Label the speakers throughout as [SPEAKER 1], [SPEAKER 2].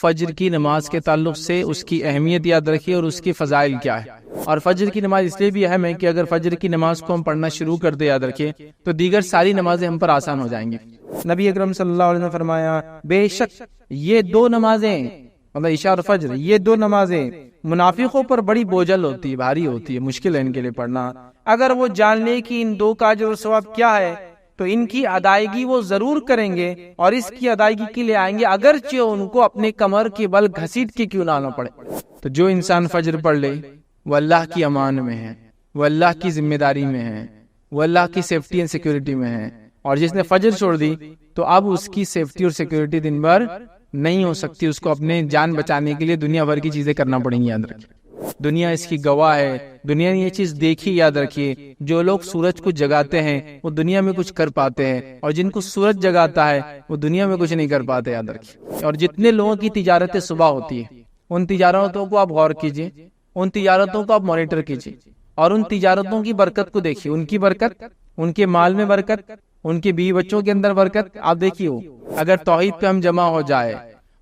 [SPEAKER 1] فجر کی نماز کے تعلق سے اس کی اہمیت یاد رکھیے اور اس کی فضائل کیا ہے. اور فجر کی نماز اس لیے بھی اہم ہے کہ اگر فجر کی نماز کو ہم پڑھنا شروع کر دیں یاد رکھیے تو دیگر ساری نمازیں ہم پر آسان ہو جائیں گی. نبی اکرم صلی اللہ علیہ وسلم نے فرمایا بے شک یہ دو نمازیں مطلب عشاء اور فجر یہ دو نمازیں منافقوں پر بڑی بوجھل ہوتی ہے، بھاری ہوتی ہے، مشکل ہے ان کے لیے پڑھنا. اگر وہ جان لے کہ ان دو کا اجر و ثواب کیا ہے تو ان کی ادائیگی وہ ضرور کریں گے اور اس کی ادائیگی کے لیے آئیں گے اگرچہ ان کو اپنے کمر کے بل گھسیٹ کے کیوں نہ آنا پڑے. تو جو انسان فجر پڑھ لے وہ اللہ کی امان میں ہے، وہ اللہ کی ذمہ داری میں ہے، وہ اللہ کی سیفٹی اینڈ سیکیورٹی میں ہے. اور جس نے فجر چھوڑ دی تو اب اس کی سیفٹی اور سیکیورٹی دن بھر نہیں ہو سکتی. اس کو اپنے جان بچانے کے لیے دنیا بھر کی چیزیں کرنا پڑیں گی. یاد رکھیے دنیا اس کی گواہ ہے، دنیا نے یہ چیز دیکھی. یاد رکھیے جو لوگ سورج کو جگاتے ہیں وہ دنیا میں کچھ کر پاتے ہیں، اور جن کو سورج جگاتا ہے وہ دنیا میں کچھ نہیں کر پاتے. یاد رکھیے. اور جتنے لوگوں کی تجارتیں صبح ہوتی ہے ان تجارتوں کو آپ غور کیجیے، ان تجارتوں کو آپ مانیٹر کیجیے اور ان تجارتوں کی برکت کو دیکھیے. ان کی برکت، ان کے مال میں برکت، ان کے بیوی بچوں کے اندر برکت آپ دیکھیے. اگر توحید پہ ہم جمع ہو جائے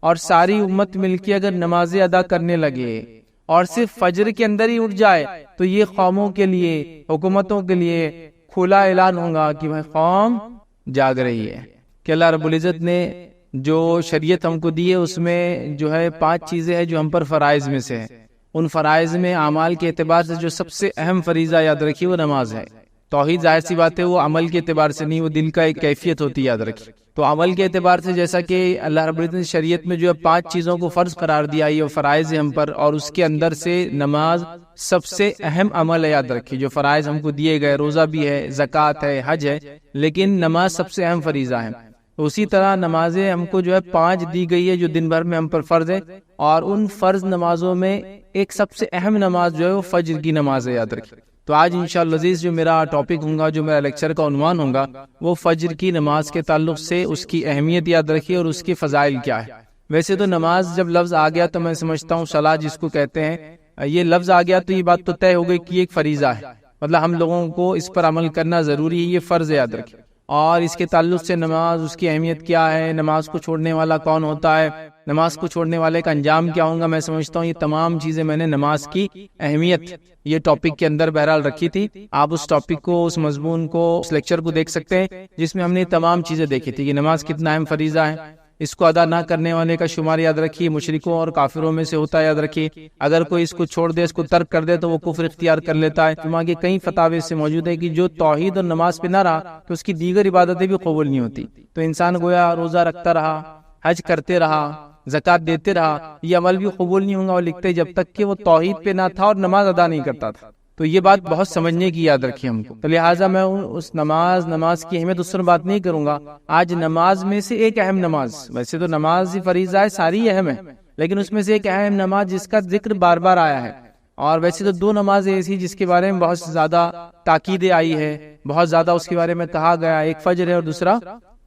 [SPEAKER 1] اور ساری امت مل کے اگر نمازیں ادا کرنے لگے اور صرف فجر کے اندر ہی اٹھ جائے تو یہ قوموں کے لیے، حکومتوں کے لیے کھلا اعلان ہوگا کہ بھائی قوم جاگ رہی ہے. کہ اللہ رب العزت نے جو شریعت ہم کو دی ہے اس میں جو ہے 5 چیزیں ہیں جو ہم پر فرائض میں سے ہے. ان فرائض میں اعمال کے اعتبار سے جو سب سے اہم فریضہ یاد رکھیے وہ نماز ہے. توحید ظاہر سی بات ہے وہ عمل کے اعتبار سے نہیں، وہ دل کا ایک کیفیت ہوتی ہے. یاد رکھیے تو عمل کے اعتبار سے جیسا کہ اللہ رب العزت نے شریعت میں جو ہے 5 چیزوں کو فرض قرار دیا یہ فرائض ہے ہم پر، اور اس کے اندر سے نماز سب سے اہم عمل ہے. یاد رکھیے جو فرائض ہم کو دیے گئے، روزہ بھی ہے، زکوٰۃ ہے، حج ہے، لیکن نماز سب سے اہم فریضہ ہے. اسی طرح نمازیں ہم کو جو ہے 5 دی گئی ہے جو دن بھر میں ہم پر فرض ہے، اور ان فرض نمازوں میں ایک سب سے اہم نماز جو ہے وہ فجر کی نماز ہے. یاد رکھیے تو آج انشاءاللہ عزیز جو میرا ٹاپک ہوگا، جو میرا لیکچر کا عنوان ہوگا وہ فجر کی نماز کے تعلق سے اس کی اہمیت یاد رکھیے اور اس کی فضائل کیا ہے. ویسے تو نماز جب لفظ آ گیا تو میں سمجھتا ہوں صلاح جس کو کہتے ہیں، یہ لفظ آ گیا تو یہ بات تو طے ہو گئی کہ یہ ایک فریضہ ہے، مطلب ہم لوگوں کو اس پر عمل کرنا ضروری ہے، یہ فرض ہے. یاد رکھیے اور اس کے تعلق سے نماز، اس کی اہمیت کیا ہے، نماز کو چھوڑنے والا کون ہوتا ہے، نماز کو چھوڑنے والے کا انجام کیا ہوگا. میں سمجھتا ہوں یہ تمام چیزیں میں نے نماز کی اہمیت یہ ٹاپک کے اندر بہرحال رکھی تھی. آپ اس ٹاپک کو، اس مضمون کو، اس لیکچر کو دیکھ سکتے ہیں جس میں ہم نے تمام چیزیں دیکھی تھی کہ نماز کتنا اہم فریضہ ہے. اس کو ادا نہ کرنے والے کا شمار یاد رکھیے مشرکوں اور کافروں میں سے ہوتا ہے. یاد رکھیے اگر کوئی اس کو چھوڑ دے، اس کو ترک کر دے تو وہ کفر اختیار کر لیتا ہے. علماء کے کئی فتاوی سے موجود ہے کہ جو توحید اور نماز پہ نہ رہا تو اس کی دیگر عبادتیں بھی قبول نہیں ہوتی. تو انسان گویا روزہ رکھتا رہا، حج کرتے رہا، زکوٰۃ دیتے رہا، یہ عمل بھی قبول نہیں ہوگا اور لکھتے جب تک کہ وہ توحید پہ نہ تھا اور نماز ادا نہیں کرتا تھا. تو یہ بات بہت سمجھنے کی یاد رکھیے ہم کو. تو لہٰذا میں اس نماز کی اہمیت اس پر بات نہیں کروں گا. آج نماز میں سے ایک اہم نماز، ویسے تو نماز ہی فریضہ ہے، ساری اہم ہے، لیکن اس میں سے ایک اہم نماز جس کا ذکر بار بار آیا ہے، اور ویسے تو 2 نمازیں ایسی جس کے بارے میں بہت زیادہ تاکیدیں آئی ہے، بہت زیادہ اس کے بارے میں کہا گیا. ایک فجر ہے اور دوسرا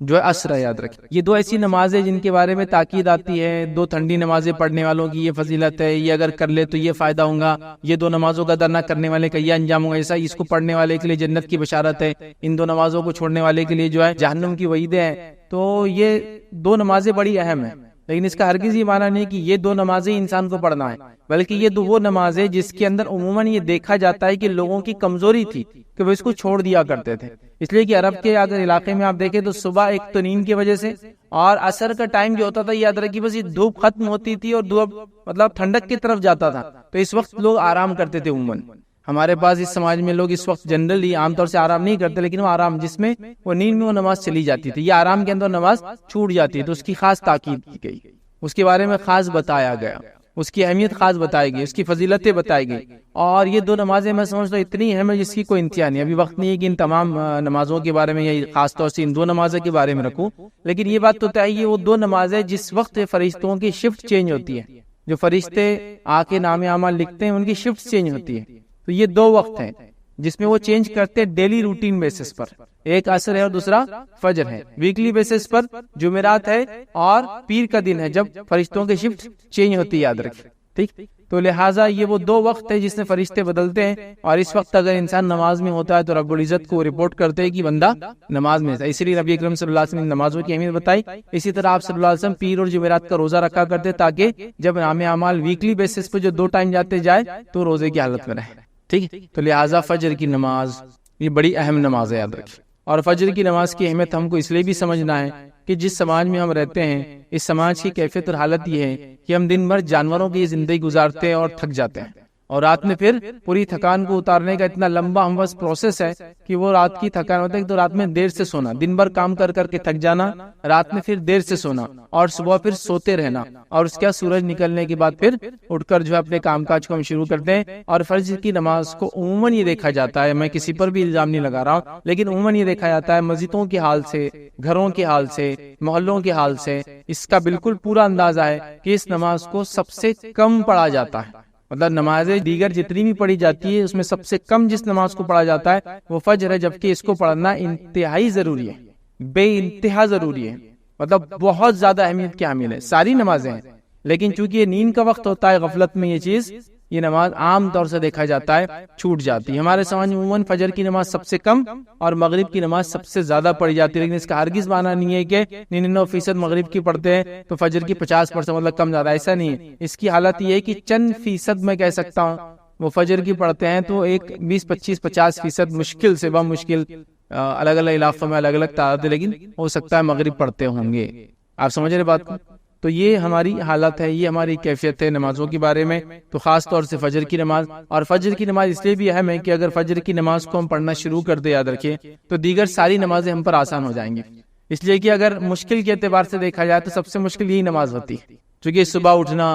[SPEAKER 1] جو ہے عصر ہے. یاد رکھیں یہ 2 ایسی نمازیں جن کے بارے میں تاکید آتی ہے. 2 ٹھنڈی نمازیں پڑھنے والوں کی یہ فضیلت ہے، یہ اگر کر لے تو یہ فائدہ ہوگا، یہ 2 نمازوں کا ادا نہ کرنے والے کا یہ انجام ہوگا. ایسا اس کو پڑھنے والے کے لیے جنت کی بشارت ہے، ان 2 نمازوں کو چھوڑنے والے کے لیے جو ہے جہنم کی وعیدیں ہیں. تو یہ 2 نمازیں بڑی اہم ہیں، لیکن اس کا ہرگز یہ معنی نہیں کہ یہ 2 نمازیں انسان کو پڑھنا ہے، بلکہ یہ وہ نمازیں جس کے اندر عموماً یہ دیکھا جاتا ہے کہ لوگوں کی کمزوری تھی کہ وہ اس کو چھوڑ دیا کرتے تھے. اس لیے کہ عرب کے اگر علاقے میں آپ دیکھیں تو صبح ایک تو نیند کی وجہ سے اور عصر کا ٹائم جو ہوتا تھا یاد رکھیے بس یہ دھوپ ختم ہوتی تھی اور دھوپ مطلب ٹھنڈک کی طرف جاتا تھا، تو اس وقت لوگ آرام کرتے تھے. عموماً ہمارے پاس اس سماج میں لوگ اس وقت جنرلی عام طور سے آرام نہیں کرتے، لیکن وہ آرام جس میں وہ نیند میں وہ نماز چلی جاتی تھی، یہ آرام کے اندر نماز چھوٹ جاتی ہے. تو اس کی خاص تاکید کی گئی، اس کے بارے میں خاص بتایا گیا، اس کی اہمیت خاص بتائی گئی، اس کی فضیلتیں بتائی گئی. اور یہ 2 نمازیں میں سمجھتا ہوں اتنی اہم ہے جس کی کوئی انتہا نہیں. ابھی وقت نہیں ہے کہ ان تمام نمازوں کے بارے میں یا خاص طور سے ان 2 نمازوں کے بارے میں رکھوں، لیکن یہ بات تو طے ہے وہ 2 نمازیں جس وقت فرشتوں کی شفٹ چینج ہوتی ہے، جو فرشتے آ کے نام اعمال لکھتے ہیں ان کی شفٹ چینج ہوتی ہے. تو یہ 2 وقت ہیں جس میں وہ چینج کرتے ڈیلی روٹین بیسس پر. ایک عصر ہے اور دوسرا فجر ہے. ویکلی بیسس پر جمعرات ہے اور پیر کا دن ہے جب فرشتوں کی شفٹ چینج ہوتی ہے. یاد رکھیں ٹھیک. تو لہٰذا یہ وہ 2 وقت ہے جس میں فرشتے بدلتے ہیں، اور اس وقت اگر انسان نماز میں ہوتا ہے تو رب العزت کو رپورٹ کرتے ہیں کہ بندہ نماز میں ہے۔ اسی لیے نبی اکرم صلی اللہ علیہ وسلم نے نمازوں کی اہمیت بتائی۔ اسی طرح آپ صلی اللہ علیہ وسلم پیر اور جمعرات کا روزہ رکھا کرتے تاکہ جب نام اعمال ویکلی بیسس پہ جو 2 ٹائم جاتے جائے تو روزے کی حالت میں رہے، ٹھیک ہے۔ تو لہٰذا فجر کی نماز یہ بڑی اہم نماز ہے، یاد رکھیے۔ اور فجر کی نماز کی اہمیت ہم کو اس لیے بھی سمجھنا ہے کہ جس سماج میں ہم رہتے ہیں، اس سماج کی کیفیت اور حالت یہ ہے کہ ہم دن بھر جانوروں کی زندگی گزارتے ہیں اور تھک جاتے ہیں، اور رات میں پھر پوری تھکان کو اتارنے کا اتنا لمبا ہم بس پروسیس ہے کہ وہ رات کی تھکان ہوتا ہے تو رات میں دیر سے سونا، دن بھر کام کر کر کے تھک جانا، رات میں پھر دیر سے سونا اور صبح پھر سوتے رہنا، اور اس کے سورج نکلنے کے بعد پھر اٹھ کر جو ہے اپنے کام کاج کو ہم شروع کرتے ہیں۔ اور فجر کی نماز کو عموماً یہ دیکھا جاتا ہے، میں کسی پر بھی الزام نہیں لگا رہا ہوں، لیکن عموماً یہ دیکھا جاتا ہے مسجدوں کے حال سے، گھروں کے حال سے، محلوں کے حال سے اس کا بالکل پورا اندازہ ہے کہ اس نماز کو سب سے کم پڑھا جاتا ہے۔ مطلب نمازیں دیگر جتنی بھی پڑھی جاتی ہے اس میں سب سے کم جس نماز کو پڑھا جاتا ہے وہ فجر ہے، جبکہ اس کو پڑھنا انتہائی ضروری ہے، بے انتہا ضروری ہے، مطلب بہت زیادہ اہمیت کی حامل ہے۔ ساری نمازیں ہیں لیکن چونکہ یہ نیند کا وقت ہوتا ہے، غفلت میں یہ نماز عام طور سے دیکھا جاتا ہے چھوٹ جاتی ہے۔ ہمارے سماج میں عموماً فجر کی نماز سب سے کم اور مغرب کی نماز سب سے زیادہ پڑھی جاتی ہے، لیکن اس کا ہرگز معنی نہیں ہے کہ 99% مغرب کی پڑھتے ہیں تو فجر کی 50% مطلب کم زیادہ، ایسا نہیں ہے۔ اس کی حالت یہ ہے کہ چند فیصد میں کہہ سکتا ہوں وہ فجر کی پڑھتے ہیں، تو ایک 20-25-50% مشکل سے بہت مشکل، الگ الگ علاقوں میں الگ الگ تعداد ہے، لیکن ہو سکتا ہے مغرب پڑھتے ہوں گے۔ آپ سمجھ رہے بات کو؟ تو یہ ہماری حالت ہے، یہ ہماری کیفیت ہے نمازوں کے بارے میں، تو خاص طور سے فجر کی نماز۔ اور فجر کی نماز اس لیے بھی اہم ہے کہ اگر فجر کی نماز کو ہم پڑھنا شروع کر دیں، یاد رکھیں، تو دیگر ساری نمازیں ہم پر آسان ہو جائیں گی۔ اس لیے کہ اگر مشکل کے اعتبار سے دیکھا جائے تو سب سے مشکل یہی نماز ہوتی ہے، چونکہ صبح اٹھنا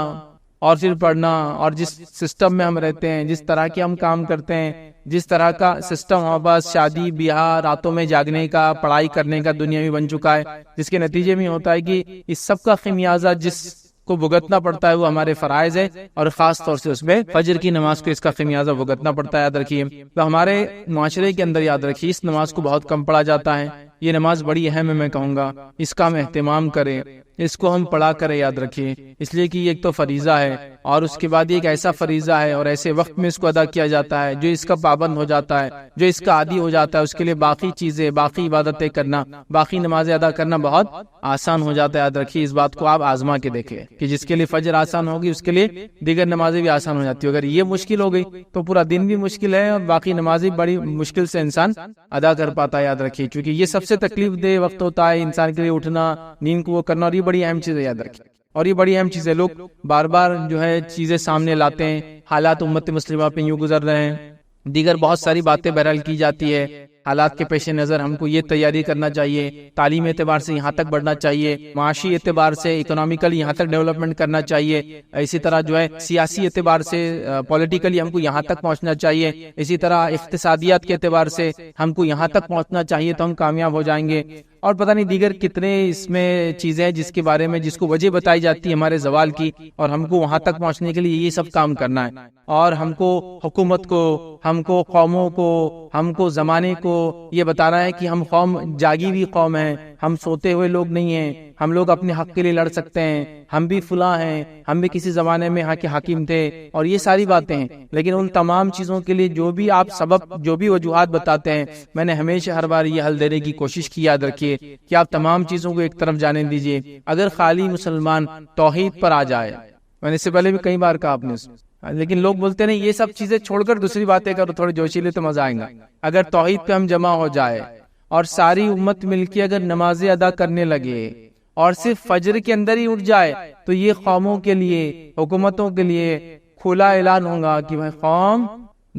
[SPEAKER 1] اور پھر پڑھنا، اور جس سسٹم میں ہم رہتے ہیں، جس طرح کے ہم کام کرتے ہیں، جس طرح کا سسٹم ہمارے پاس شادی بیاہ، راتوں میں جاگنے کا، پڑھائی کرنے کا دنیا میں بن چکا ہے، جس کے نتیجے میں ہوتا ہے کہ اس سب کا خمیازہ جس کو بھگتنا پڑتا ہے وہ ہمارے فرائض ہے، اور خاص طور سے اس میں فجر کی نماز کو اس کا خمیازہ بھگتنا پڑتا ہے، یاد رکھیے۔ تو ہمارے معاشرے کے اندر یاد رکھیے اس نماز کو بہت کم پڑھا جاتا ہے، یہ نماز بڑی اہم ہے، میں کہوں گا اس کا ہم اہتمام کریں، اس کو ہم پڑھا کریں، یاد رکھیے، اس لیے کہ یہ ایک تو فریضہ ہے، اور اس کے بعد ایک ایسا فریضہ ہے اور ایسے وقت میں اس کو ادا کیا جاتا ہے، جو اس کا پابند ہو جاتا ہے، جو اس کا عادی ہو جاتا ہے، اس کے لیے باقی چیزیں، باقی عبادتیں کرنا، باقی نمازیں ادا کرنا بہت آسان ہو جاتا ہے۔ یاد رکھیے اس بات کو، آپ آزما کے دیکھیں کہ جس کے لیے فجر آسان ہوگی اس کے لیے دیگر نمازیں بھی آسان ہو جاتی ہے۔ اگر یہ مشکل ہو گئی تو پورا دن بھی مشکل ہے، اور باقی نمازیں بڑی مشکل سے انسان ادا کر پاتا ہے، یاد رکھیے، کیونکہ یہ سب سے تکلیف دہ وقت ہوتا ہے انسان کے لیے، اٹھنا، نیند کو وہ کرنا، اور یہ بڑی اہم چیز ہے، یاد رکھیے۔ اور یہ بڑی اہم چیز ہے، لوگ بار بار جو ہے چیزیں سامنے لاتے ہیں، حالات امت مسلمہ پہ یوں گزر رہے ہیں، دیگر بہت ساری باتیں بہرحال کی جاتی ہے، حالات کے پیش نظر ہم کو یہ تیاری کرنا چاہیے، تعلیم اعتبار سے یہاں تک بڑھنا چاہیے، معاشی اعتبار سے اکنامیکلی یہاں تک ڈیولپمنٹ کرنا چاہیے، اسی طرح جو ہے سیاسی اعتبار سے پولیٹیکلی ہم کو یہاں تک پہنچنا چاہیے، اسی طرح اقتصادیات کے اعتبار سے ہم کو یہاں تک پہنچنا چاہیے تو ہم کامیاب ہو جائیں گے، اور پتہ نہیں دیگر کتنے اس میں چیزیں ہیں جس کے بارے میں جس کو وجہ بتائی جاتی ہے ہمارے زوال کی، اور ہم کو وہاں تک پہنچنے کے لیے یہ سب کام کرنا ہے، اور ہم کو حکومت کو، ہم کو قوموں کو، ہم کو زمانے کو یہ بتانا ہے کہ ہم قوم جاگی ہوئی قوم ہیں، ہم سوتے ہوئے لوگ نہیں ہیں، ہم لوگ اپنے حق کے لیے لڑ سکتے ہیں، ہم بھی فلاں ہیں، ہم بھی کسی زمانے میں یہاں کے حاکم تھے، اور یہ ساری باتیں ہیں۔ لیکن ان تمام چیزوں کے لیے جو بھی آپ سبب، جو بھی وجوہات بتاتے ہیں، میں نے ہمیشہ ہر بار یہ حل دینے کی کوشش کی، یاد رکھیے کہ آپ تمام چیزوں کو ایک طرف جانے دیجئے۔ اگر خالی مسلمان توحید پر آ جائے، میں نے اس سے پہلے بھی کئی بار کہا آپ نے، لیکن لوگ بولتے نہیں یہ سب چیزیں چھوڑ کر دوسری باتیں کرو، تھوڑے جوشیلے تو مزہ آئے گا۔ اگر توحید پہ ہم جمع ہو جائے اور ساری امت مل کے اگر نمازیں ادا کرنے لگے اور صرف فجر کے اندر ہی اٹھ جائے، تو یہ قوموں کے لیے، حکومتوں کے لیے کھلا اعلان ہوگا کہ بھائی قوم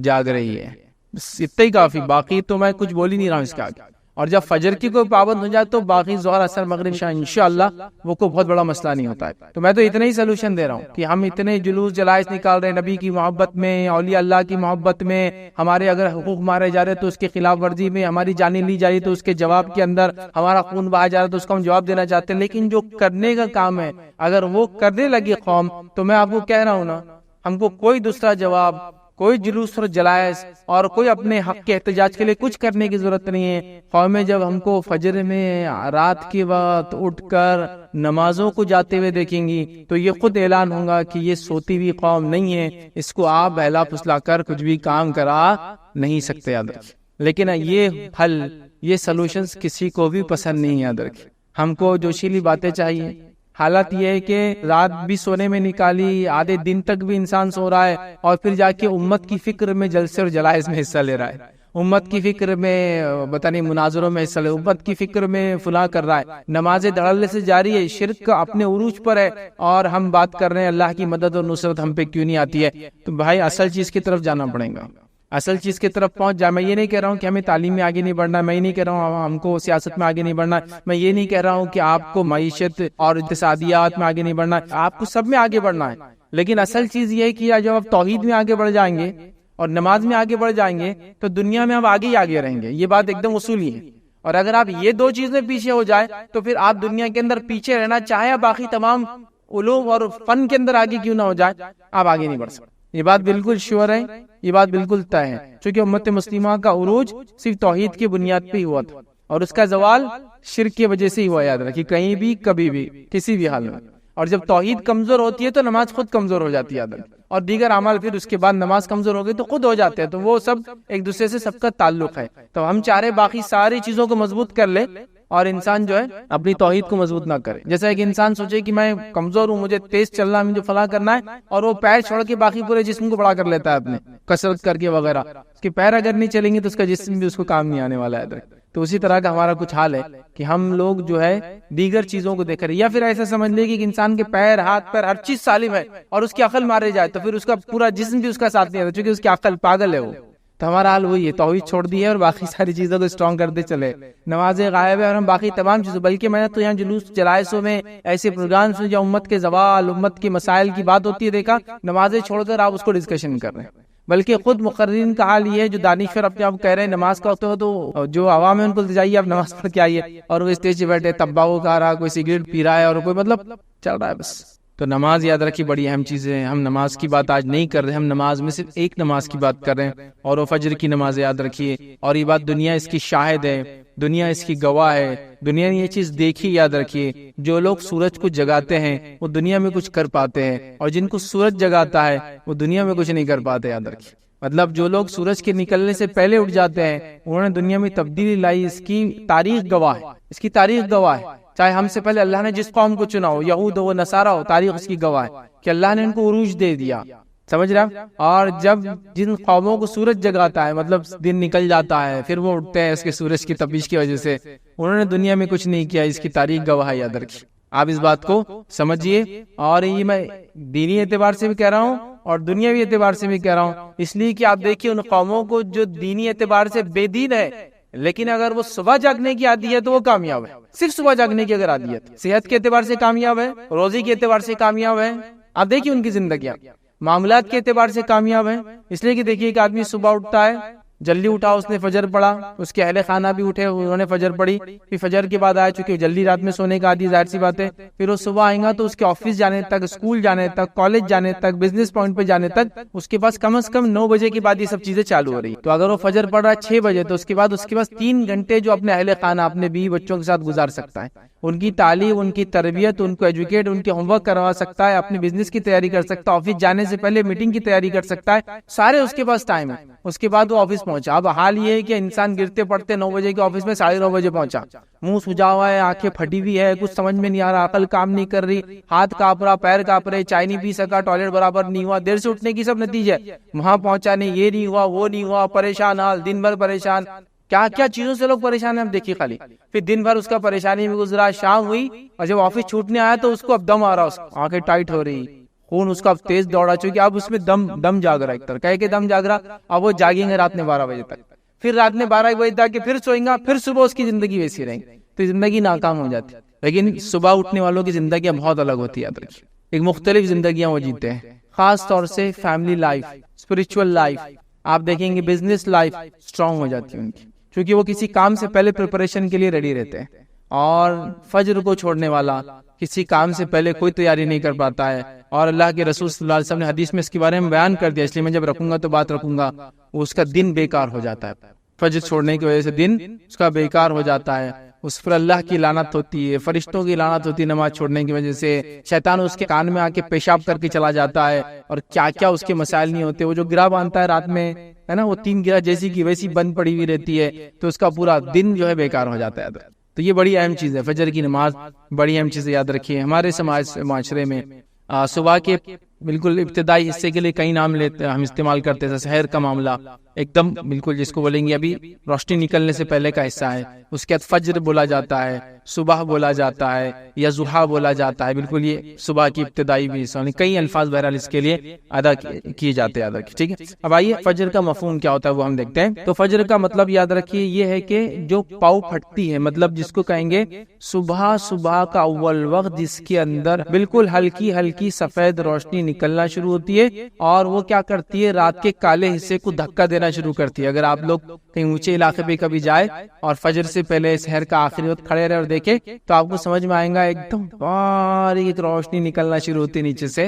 [SPEAKER 1] جاگ رہی ہے، بس اتنا ہی کافی، باقی تو میں کچھ بول ہی نہیں رہا ہوں اس کے آگے۔ اور جب فجر کی کوئی پابند ہو جائے تو باقی ظہر، اثر، مغرب، عشاء انشاءاللہ وہ کوئی بہت بڑا مسئلہ نہیں ہوتا ہے۔ تو میں تو اتنا ہی سلوشن دے رہا ہوں کہ ہم اتنے جلوس جلائس نکال رہے ہیں نبی کی محبت میں، اولیاء اللہ کی محبت میں، ہمارے اگر حقوق مارے جا رہے تو اس کے خلاف ورزی میں، ہماری جانیں لی جا رہی تو اس کے جواب کے اندر ہمارا خون بہایا جا رہا تو اس کو ہم جواب دینا چاہتے ہیں، لیکن جو کرنے کا کام ہے اگر وہ کرنے لگی قوم، تو میں آپ کو کہہ رہا ہوں نا، ہم کو کوئی دوسرا جواب، کوئی جلوس اور جلائس اور کوئی اپنے حق کے احتجاج کے لیے کچھ کرنے کی ضرورت نہیں ہے۔ قومیں جب ہم کو فجر میں رات کے وقت اٹھ کر نمازوں کو جاتے ہوئے دیکھیں گی تو یہ خود اعلان ہوگا کہ یہ سوتی ہوئی قوم نہیں ہے، اس کو آپ بہلا پھسلا کر کچھ بھی کام کرا نہیں سکتے، یاد رکھیں۔ لیکن یہ حل، یہ سلوشنز کسی کو بھی پسند نہیں، یاد رکھیں۔ ہم کو جوشیلی باتیں چاہیے۔ حالت یہ ہے کہ رات بھی سونے میں نکالی، آدھے دن تک بھی انسان سو رہا ہے اور پھر جا کے امت کی فکر میں جلسے اور جلائس میں حصہ لے رہا ہے، امت کی فکر میں پتہ نہیں مناظروں میں حصہ لے، امت کی فکر میں فلاں کر رہا ہے، نمازیں دھڑلے سے جاری ہے، شرک اپنے عروج پر ہے، اور ہم بات کر رہے ہیں اللہ کی مدد اور نصرت ہم پہ کیوں نہیں آتی ہے۔ تو بھائی اصل چیز کی طرف جانا پڑے گا، اصل چیز کی طرف پہنچ جائے۔ میں یہ نہیں کہہ رہا ہوں کہ ہمیں تعلیم میں آگے نہیں بڑھنا، میں یہ نہیں کہہ رہا ہوں ہم کو سیاست میں آگے نہیں بڑھنا، میں یہ نہیں کہہ رہا ہوں کہ آپ کو معیشت اور اقتصادیات میں آگے نہیں بڑھنا، آپ کو سب میں آگے بڑھنا ہے۔ لیکن اصل چیز یہ ہے کہ جب آپ توحید میں آگے بڑھ جائیں گے اور نماز میں آگے بڑھ جائیں گے تو دنیا میں آپ آگے ہی آگے رہیں گے، یہ بات ایک دم اصولی ہے۔ اور اگر آپ یہ دو چیزیں پیچھے ہو جائے تو پھر آپ دنیا کے اندر پیچھے رہنا چاہے باقی تمام علوم اور فن کے اندر آگے کیوں نہ ہو جائے، آپ آگے نہیں بڑھ سکتے۔ یہ بات بالکل شیور ہے، یہ بات بالکل طے ہے، چونکہ امت مسلمہ کا عروج صرف توحید کی بنیاد پہ ہی ہوا تھا، اور اس کا زوال شرک کی وجہ سے ہی ہوا، یاد رکھیے، کہیں بھی کبھی بھی کسی بھی حال میں۔ اور جب توحید کمزور ہوتی ہے تو نماز خود کمزور ہو جاتی ہے، یاد رکھیے، اور دیگر اعمال پھر اس کے بعد نماز کمزور ہو گئی تو خود ہو جاتے ہیں، تو وہ سب ایک دوسرے سے سب کا تعلق ہے۔ تو ہم چاہ رہے باقی ساری چیزوں کو مضبوط کر لے اور انسان جو ہے اپنی توحید کو مضبوط نہ کرے۔ جیسا کہ انسان سوچے کہ میں کمزور ہوں، مجھے تیز چلنا ہے، مجھے فلاں کرنا ہے، اور وہ پیر چھوڑ کے باقی پورے جسم کو بڑا کر لیتا ہے اپنے کسرت کر کے وغیرہ، اس کے پیر اگر نہیں چلیں گے تو اس کا جسم بھی اس کو کام نہیں آنے والا ہے۔ تو اسی طرح کا ہمارا کچھ حال ہے کہ ہم لوگ جو ہے دیگر چیزوں کو دیکھ رہے ہیں، یا پھر ایسا سمجھ لے کہ ایک انسان کے پیر، ہاتھ، پیر، ہر چیز سالم ہے اور اس کی عقل مارے جائے تو پھر اس کا پورا جسم بھی اس کا ساتھ نہیں دیتا، چونکہ اس کی عقل پاگل ہے وہ۔ تو ہمارا حال وہی ہے، توحید چھوڑ دی ہے اور باقی ساری چیزوں کو اسٹرانگ کرتے چلے، نمازیں غائب ہے اور ہم باقی تمام چیزوں، بلکہ میں نے تو یہاں جلوس جلائسوں میں ایسے پروگرامز میں جو امت کے زوال، امت کے مسائل کی بات ہوتی ہے دیکھا، نمازیں چھوڑ کر آپ اس کو ڈسکشن کر رہے ہیں۔ بلکہ خود مقررین کا حال یہ ہے، جو دانشور اپنے آپ کہہ رہے ہیں نماز کا وقت ہو تو جو عوام ہے ان کو جائیے آپ نماز پڑھ کے آئیے، اور وہ اسٹیج پہ بیٹھے تمباکو کھا رہا، کوئی سگریٹ پی رہا ہے، اور کوئی مطلب چل رہا ہے بس۔ تو نماز یاد رکھی بڑی اہم چیز ہے، ہم نماز کی بات آج نہیں کر رہے، ہم نماز میں صرف ایک نماز کی بات کر رہے ہیں، اور وہ فجر کی نماز یاد رکھیے، اور یہ بات دنیا اس کی شاہد ہے، دنیا اس کی گواہ ہے، دنیا نے یہ چیز دیکھی، یاد رکھیے، جو لوگ سورج کو جگاتے ہیں وہ دنیا میں کچھ کر پاتے ہیں، اور جن کو سورج جگاتا ہے وہ دنیا میں کچھ نہیں کر پاتے، یاد رکھیے۔ مطلب جو لوگ سورج کے نکلنے سے پہلے اٹھ جاتے ہیں انہوں نے دنیا میں تبدیلی لائی، اس کی تاریخ گواہ ہے، اس کی تاریخ گواہ ہے۔ چاہے ہم سے پہلے اللہ نے جس قوم کو چنا ہو، یہود ہو نصارہ ہو، تاریخ اس کی گواہ ہے کہ اللہ نے ان کو عروج دے دیا، سمجھ رہے ہیں؟ اور جب جن قوموں کو سورج جگاتا ہے، مطلب دن نکل جاتا ہے، پھر وہ اٹھتے ہیں اس کے سورج کی تپش کی وجہ سے، انہوں نے دنیا میں کچھ نہیں کیا، اس کی تاریخ گواہ ہے، یاد رکھیے۔ آپ اس بات کو سمجھیے، اور یہ میں دینی اعتبار سے بھی کہہ رہا ہوں اور دنیاوی اعتبار سے بھی کہہ رہا ہوں، اس لیے کہ آپ دیکھیے ان قوموں کو جو دینی اعتبار سے بے دین ہے، لیکن اگر وہ صبح جاگنے کی عادی ہے تو وہ کامیاب ہے، صرف صبح جاگنے کی اگر عادی ہے، صحت کے اعتبار سے کامیاب ہے، روزی کے اعتبار سے کامیاب ہے، آپ دیکھیے ان کی زندگیاں، معاملات کے اعتبار سے کامیاب ہے، اس لیے کہ دیکھیے ایک آدمی صبح اٹھتا ہے، جلدی اٹھا، اس نے فجر پڑھا، اس کے اہل خانہ بھی اٹھے، انہوں نے فجر پڑھی، پھر فجر کے بعد آیا، چونکہ جلدی رات میں سونے کا عادی، ظاہر سی بات ہے، پھر وہ صبح آئیں گا تو اس کے آفس جانے تک، اسکول جانے تک، کالج جانے تک، بزنس پوائنٹ پہ جانے تک اس کے پاس کم از کم 9 بجے کے بعد یہ سب چیزیں چالو ہو رہی، تو اگر وہ فجر پڑھ رہا ہے 6 بجے تو اس کے پاس 3 گھنٹے جو اپنے اہل خانہ، اپنے بیوی بچوں کے ساتھ گزار سکتا ہے، ان کی تعلیم، ان کی تربیت، ان کو ایجوکیٹ، ان کے ہوم ورک کروا سکتا ہے، اپنے بزنس کی تیاری کر سکتا ہے، آفس جانے سے پہلے میٹنگ کی تیاری کر سکتا ہے، سارے اس کے پاس ٹائم ہے، اس کے بعد وہ آفس پہنچا۔ اب حال یہ ہے کہ انسان گرتے پڑتے 9 بجے کے آفس میں 9:30 بجے پہنچا، منہ سجا ہوا ہے، آنکھیں پھٹی ہوئی ہے، کچھ سمجھ میں نہیں آ رہا، عقل کام نہیں کر رہی، ہاتھ کانپ رہا، پیر کانپ رہے، چائے نہیں پی سکا، ٹوائلٹ برابر نہیں ہوا، دیر سے اٹھنے کی سب نتیجے، وہاں پہنچا نہیں، یہ نہیں ہوا، وہ نہیں ہوا، پریشان حال، دن بھر پریشان، کیا کیا چیزوں سے لوگ پریشان ہیں ہم دیکھیے خالی، پھر دن بھر اس کا پریشانی میں گزرا، شام ہوئی اور جب آفس چھوٹنے آیا تو اس کو اب دم آ رہا، اس کو آنکھیں ٹائٹ ہو رہی، خون اس کا اب تیز دوڑا، چونکہ اب اس میں دم جاگ رہا، ایک طرح کہہ کے دم جاگ رہا، اب وہ جاگیں گے رات میں 12 بجے تک، پھر رات میں 12 بجے تک پھر سوئیں گا، پھر صبح اس کی زندگی ویسی رہے گی، تو زندگی ناکام ہو جاتی ہے۔ لیکن صبح اٹھنے والوں کی زندگیاں بہت الگ ہوتی ہے، یاد رکھیے، ایک مختلف زندگیاں وہ جیتے ہیں، خاص طور سے فیملی لائف، اسپرچول لائف، آپ دیکھیں گے بزنس لائف اسٹرانگ ہو جاتی ہے ان کی، کیونکہ وہ کسی کام سے پہلے پریپریشن کے لیے ریڈی رہتے ہیں، اور فجر کو چھوڑنے والا کسی کام سے پہلے کوئی تیاری نہیں کر پاتا ہے، اور اللہ کے رسول صلی اللہ علیہ وسلم نے حدیث میں اس کے بارے میں بیان کر دیا، اس لیے میں جب رکھوں گا تو بات رکھوں گا، اس کا دن بیکار ہو جاتا ہے، فجر چھوڑنے کی وجہ سے دن اس کا بیکار ہو جاتا ہے، اس پر اللہ کی لعنت ہوتی ہے، فرشتوں کی لعنت ہوتی ہے نماز چھوڑنے کی وجہ سے، شیطان اس کے کان میں آ کے پیشاب کر کے چلا جاتا ہے، اور کیا کیا اس کے مسائل نہیں ہوتے، وہ جو گرہ باندھتا ہے رات میں ہے نا، وہ 3 گرہ جیسی کی ویسی بند پڑی ہوئی رہتی ہے، تو اس کا پورا دن جو ہے بیکار ہو جاتا ہے۔ تو یہ بڑی اہم چیز ہے، فجر کی نماز بڑی اہم چیز ہے، یاد رکھیے۔ ہمارے معاشرے میں صبح کے بالکل ابتدائی حصے کے لیے کئی نام لیتے ہم استعمال کرتے ہیں، سحر کا معاملہ ایک دم بالکل جس کو بولیں گے ابھی روشنی نکلنے سے پہلے کا حصہ ہے، اس کے بعد فجر بولا جاتا ہے، صبح بولا جاتا ہے، یا ضحیٰ بولا جاتا ہے، بالکل یہ صبح کی ابتدائی بھی حصہ، کئی الفاظ بہرحال اس کے لیے ادا کیے جاتے ہیں، ٹھیک ہے۔ اب آئیے فجر کا مفہوم کیا ہوتا ہے وہ ہم دیکھتے ہیں۔ تو فجر کا مطلب یاد رکھیے یہ ہے کہ جو پاؤ پھٹتی ہے، مطلب جس کو کہیں گے صبح کا اول وقت جس کے اندر بالکل ہلکی ہلکی سفید روشنی نکلنا شروع ہوتی ہے، اور وہ کیا کرتی ہے، رات کے کالے حصے کو دھکا دینا شروع کرتی ہے۔ اگر آپ لوگ کہیں اونچے علاقے پہ کبھی جائے اور فجر سے پہلے سحر کا آخری وقت کھڑے رہے اور دیکھے تو آپ کو سمجھ میں آئے گا ایک دم باریک روشنی نکلنا شروع ہوتی ہے نیچے سے،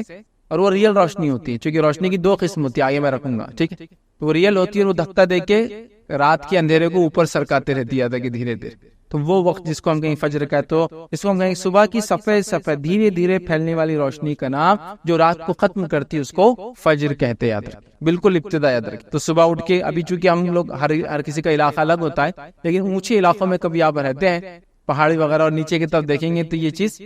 [SPEAKER 1] اور وہ ریئل روشنی ہوتی ہے، چونکہ روشنی کی 2 قسم ہوتی ہے، آگے میں رکھوں گا، ٹھیک ہے۔ تو وہ ریئل ہوتی ہے، وہ دھکا دے کے رات کے اندھیرے کو اوپر سرکاتے رہتی ہے کہ دھیرے دھیرے، تو وہ وقت جس کو ہم کہیں فجر کا ہے، تو اس کو ہم کہیں صبح کی سفید دھیرے دھیرے پھیلنے والی روشنی کا نام جو رات کو ختم کرتی ہے اس کو فجر کہتے ہیں، یاد رکھیں، بالکل ابتدا یاد رکھیں۔ تو صبح اٹھ کے ابھی چونکہ ہم لوگ ہر کسی کا علاقہ الگ ہوتا ہے، لیکن اونچے علاقوں میں کبھی آپ رہتے ہیں پہاڑی وغیرہ اور نیچے کی طرف دیکھیں گے تو یہ چیز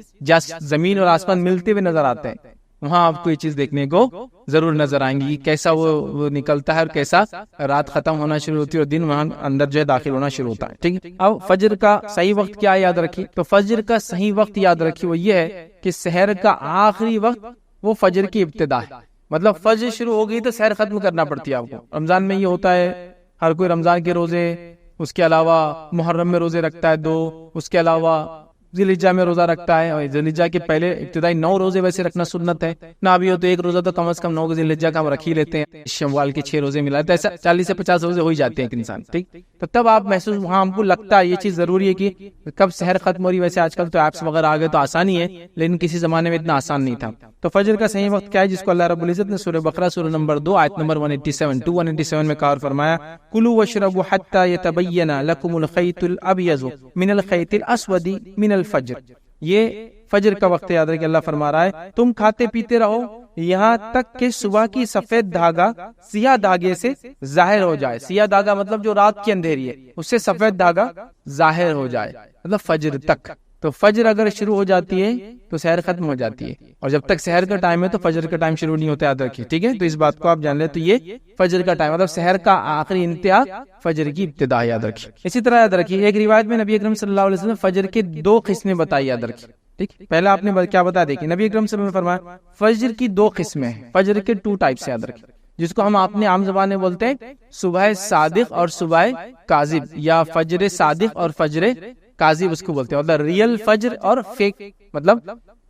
[SPEAKER 1] زمین اور آسمان ملتے ہوئے نظر آتے ہیں، وہاں آپ کو یہ چیز دیکھنے کو ضرور نظر آئیں گی، کیسا وہ نکلتا ہے اور کیسا رات ختم ہونا شروع ہوتی ہے اور دن وہاں اندر جو ہے داخل ہونا شروع ہوتا ہے، ٹھیک ہے۔ اب فجر کا صحیح وقت کیا ہے یاد رکھیے، تو فجر کا صحیح وقت یاد رکھیے وہ یہ ہے کہ سحر کا آخری وقت وہ فجر کی ابتدا ہے، مطلب فجر شروع ہو گئی تو سحر ختم کرنا پڑتی ہے آپ کو۔ رمضان میں یہ ہوتا ہے، ہر کوئی رمضان کے روزے، اس کے علاوہ محرم میں روزے رکھتا ہے 2، اس کے علاوہ ذی الحجہ میں روزہ رکھتا ہے، اور ذی الحجہ کے پہلے ابتدائی 9 روزے ویسے رکھنا سنت ہے، نہ بھی ہو تو 1 روزہ تو کم از کم 9 ذی الحجہ کا ہم رکھ ہی لیتے ہیں، شوال کے 6 روزے ملاتے ہیں، ایسا 40 سے 50 روزے ہو ہی جاتے ہیں ایک انسان، ٹھیک۔ تو تب آپ محسوس وہاں ہم کو لگتا ہے یہ چیز ضروری ہے کہ کب سحر ختم ہو رہی، ویسے آج کل تو ایپس وغیرہ آ گئے تو آسانی ہے، لیکن کسی زمانے میں اتنا آسان نہیں تھا۔ تو فجر کا صحیح وقت کیا ہے، جس کو اللہ رب العزت نے سورہ بقرہ سورہ نمبر 2 آیت نمبر 187 میں کہا فرمایا، کلوا واشربوا حتى يتبين لكم الخيط الابيض من الخيط الاسود من الفجر، یہ فجر کا وقت یاد رکھیں، اللہ فرما رہا ہے تم کھاتے پیتے رہو یہاں تک کہ صبح کی سفید دھاگا سیاہ دھاگے سے ظاہر ہو جائے، سیاہ دھاگا مطلب جو رات کی اندھیری ہے اس سے سفید دھاگا ظاہر ہو جائے، مطلب فجر تک۔ تو فجر اگر شروع ہو جاتی ہے تو سحر ختم ہو جاتی ہے، اور جب تک سحر کا ٹائم ہے تو فجر کا ٹائم شروع نہیں ہوتا، یاد رکھیے، ٹھیک ہے۔ تو اس بات کو آپ جان لیں، تو یہ فجر کا ٹائم مطلب سحر کا آخری انتہا فجر کی ابتدا، یاد رکھیے۔ اسی طرح یاد رکھیے ایک روایت میں نبی اکرم صلی اللہ علیہ وسلم فجر کے 2 قسمیں بتائی، یاد رکھیے، ٹھیک۔ پہلا آپ نے کیا بتا دیکھیں، نبی اکرم صلی اللہ علیہ وسلم نے فرمایا فجر کی 2 قسمیں ہیں، فجر کے 2 ٹائپس، یاد رکھیں، جس کو ہم اپنے عام زبان میں بولتے ہیں صبح صادق اور صبح کاذب، یا فجر صادق اور فجر کاذب اس کو بولتے ہیں، مطلب ریئل فجر اور فیک۔ مطلب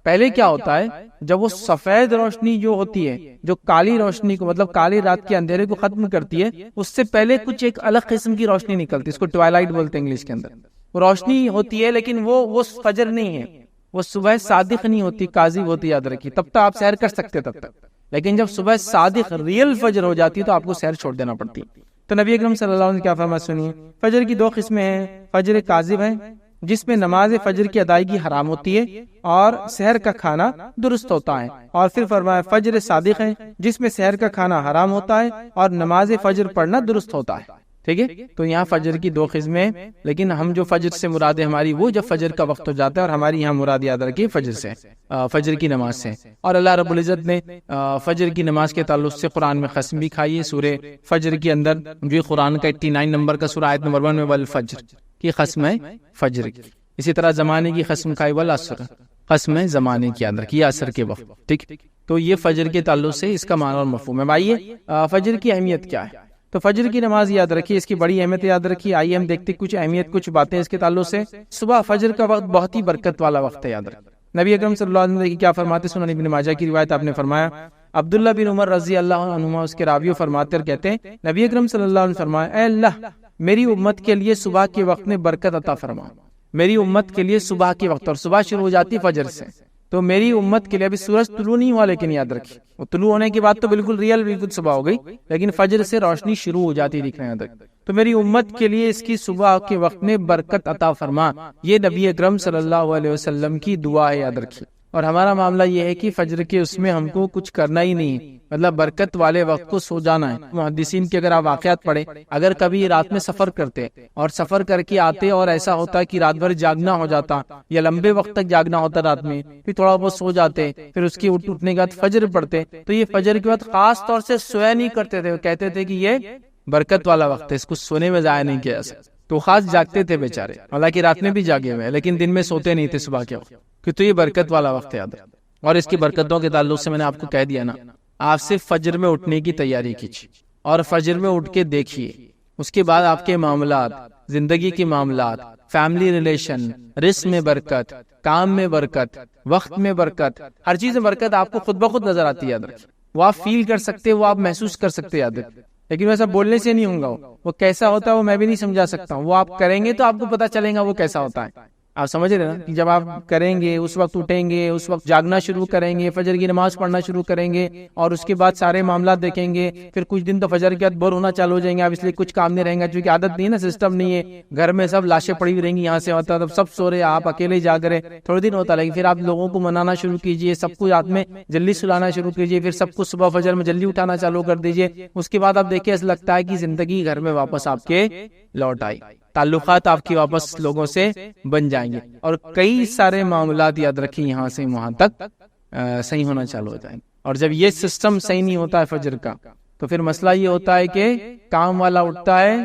[SPEAKER 1] پہلے کیا ہوتا ہے، جب وہ سفید روشنی جو ہوتی ہے جو کالی روشنی کو مطلب کالی رات کے اندھیرے کو ختم کرتی ہے، اس سے پہلے کچھ ایک الگ قسم کی روشنی نکلتی ہے، اس کو ٹوائلائٹ بولتے ہیں انگلش کے اندر، وہ روشنی ہوتی ہے لیکن وہ فجر نہیں ہے، وہ صبح صادق نہیں ہوتی، کاذب ہوتی، یاد رکھیے۔ تب تک آپ سحر کر سکتے تب تک، لیکن جب صبح صادق ریئل فجر ہو جاتی ہے تو آپ کو سحر چھوڑ دینا پڑتی ہے۔ تو نبی اکرم صلی اللہ علیہ وسلم نے کیا فرمایا سنیے، فجر کی 2 قسمیں ہیں، فجر کاذب ہے جس میں نماز فجر کی ادائیگی حرام ہوتی ہے اور سحر کا کھانا درست ہوتا ہے، اور پھر فرمایا فجر صادق ہے جس میں سحر کا کھانا حرام ہوتا ہے اور نماز فجر پڑھنا درست ہوتا ہے، ٹھیک ہے۔ تو یہاں فجر کی 2 قسمیں، لیکن ہم جو فجر سے مراد ہے ہماری وہ جب فجر کا وقت ہو جاتا ہے، اور ہماری یہاں مراد یاد رکھیے فجر سے، فجر کی نماز سے۔ اور اللہ رب العزت نے فجر کی نماز کے تعلق سے قرآن میں قسم بھی کھائی ہے، سورہ فجر کے اندر جو قرآن کا 89 نمبر کا سورہ آیت نمبر 1 میں والفجر کی قسم ہے فجر کی۔ اسی طرح زمانے کی قسم کھائی والعصر، قسم ہے زمانے کی، یاد رکھیے عصر کے وقت، ٹھیک۔ تو یہ فجر کے تعلق سے اس کا معنی اور مفہوم ہے۔ آئیے فجر کی اہمیت کیا ہے، تو فجر کی نماز یاد رکھیے، اس کی بڑی اہمیت یاد رکھیے۔ آئیے ہم دیکھتے کچھ اہمیت، کچھ باتیں اس کے تعلق سے۔ صبح فجر کا وقت بہت ہی برکت والا وقت ہے، یاد رکھیے۔ نبی اکرم صلی اللہ علیہ وسلم کیا فرماتے، سنن ابن ماجہ کی روایت، آپ نے فرمایا عبداللہ بن عمر رضی اللہ عنہما اس کے راوی فرماتے اور کہتے ہیں نبی اکرم صلی اللہ علیہ وسلم فرمایا، اے اللہ میری امت کے لیے صبح کے وقت میں برکت عطا فرما، میری امت کے لیے صبح کے وقت، اور صبح شروع ہو جاتی فجر سے، تو میری امت کے لیے ابھی سورج طلوع نہیں ہوا، لیکن یاد رکھیے وہ طلوع ہونے کے بعد تو بالکل ریئل بالکل صبح ہو گئی، لیکن فجر سے روشنی شروع ہو جاتی دکھنا یاد رکھیں۔ تو میری امت کے لیے اس کی صبح کے وقت میں برکت عطا فرما، یہ نبی اکرم صلی اللہ علیہ وسلم کی دعا ہے، یاد رکھیے۔ اور ہمارا معاملہ یہ ہے کہ فجر کے اس میں ہم کو کچھ کرنا ہی نہیں ہے، مطلب برکت والے وقت کو سو جانا ہے۔ محدثین کے اگر آپ واقعات پڑھیں، اگر کبھی رات میں سفر کرتے اور سفر کر کے آتے اور ایسا ہوتا کہ رات بھر جاگنا ہو جاتا یا لمبے وقت تک جاگنا ہوتا رات میں، پھر تھوڑا بہت سو جاتے، پھر اس کی اٹھنے کے بعد فجر پڑھتے، تو یہ فجر کے بعد خاص طور سے سویا نہیں کرتے تھے، کہتے تھے کہ یہ برکت والا وقت ہے، اس کو سونے میں ضائع نہیں کیا جا سکتا۔ تو خاص جاگتے تھے بیچارے، حالانکہ رات میں بھی جاگے ہوئے لیکن دن میں سوتے نہیں تھے صبح کے وقت، کہ تو یہ برکت والا وقت ہے یاد رکھیں۔ اور اس کی برکتوں کے تعلق سے میں نے آپ کو کہہ دیا نا، آپ صرف فجر میں اٹھنے کی تیاری کیجیے اور فجر میں اٹھ کے دیکھیے، اس کے بعد آپ کے معاملات، زندگی کے معاملات، فیملی ریلیشن، رزق میں برکت، کام میں برکت، وقت میں برکت، ہر چیز میں برکت آپ کو خود بخود نظر آتی ہے، یاد رکھیں۔ وہ آپ فیل کر سکتے، وہ آپ محسوس کر سکتے، یاد رکھیں، لیکن ویسا بولنے سے نہیں ہوگا، وہ کیسا ہوتا ہے وہ میں بھی نہیں سمجھا سکتا ہوں، وہ آپ کریں گے تو آپ کو پتا چلے گا وہ کیسا ہوتا ہے۔ آپ سمجھ رہے نا کہ جب آپ کریں گے، اس وقت اٹھیں گے، اس وقت جاگنا شروع کریں گے، فجر کی نماز پڑھنا شروع کریں گے، اور اس کے بعد سارے معاملات دیکھیں گے، پھر کچھ دن تو فجر کے بعد بور ہونا چالو ہو جائیں گے، اب اس لیے کچھ کام نہیں رہیں گا، کیونکہ عادت نہیں ہے نا، سسٹم نہیں ہے، گھر میں سب لاشیں پڑی ہوئی رہیں گی، یہاں سے ہوتا تب سب سو رہے، آپ اکیلے جاگ رہے، تھوڑے دن ہوتا، لیکن پھر آپ لوگوں کو منانا شروع کیجئے، سب کو رات میں جلدی سلانا شروع کیجئے، پھر سب کو صبح فجر میں جلدی اٹھانا چالو کر دیجئے، اس کے بعد آپ دیکھیں ایسا لگتا ہے کہ زندگی گھر میں واپس آپ کے لوٹ آئی، تعلقات آپ کی واپس لوگوں سے بن جائیں گے، اور کئی سارے معاملات یاد رکھیں یہاں سے وہاں تک صحیح ہونا چالو ہو جائیں گے۔ اور جب یہ سسٹم صحیح نہیں ہوتا ہے فجر کا، تو پھر مسئلہ یہ ہوتا ہے کہ کام والا اٹھتا ہے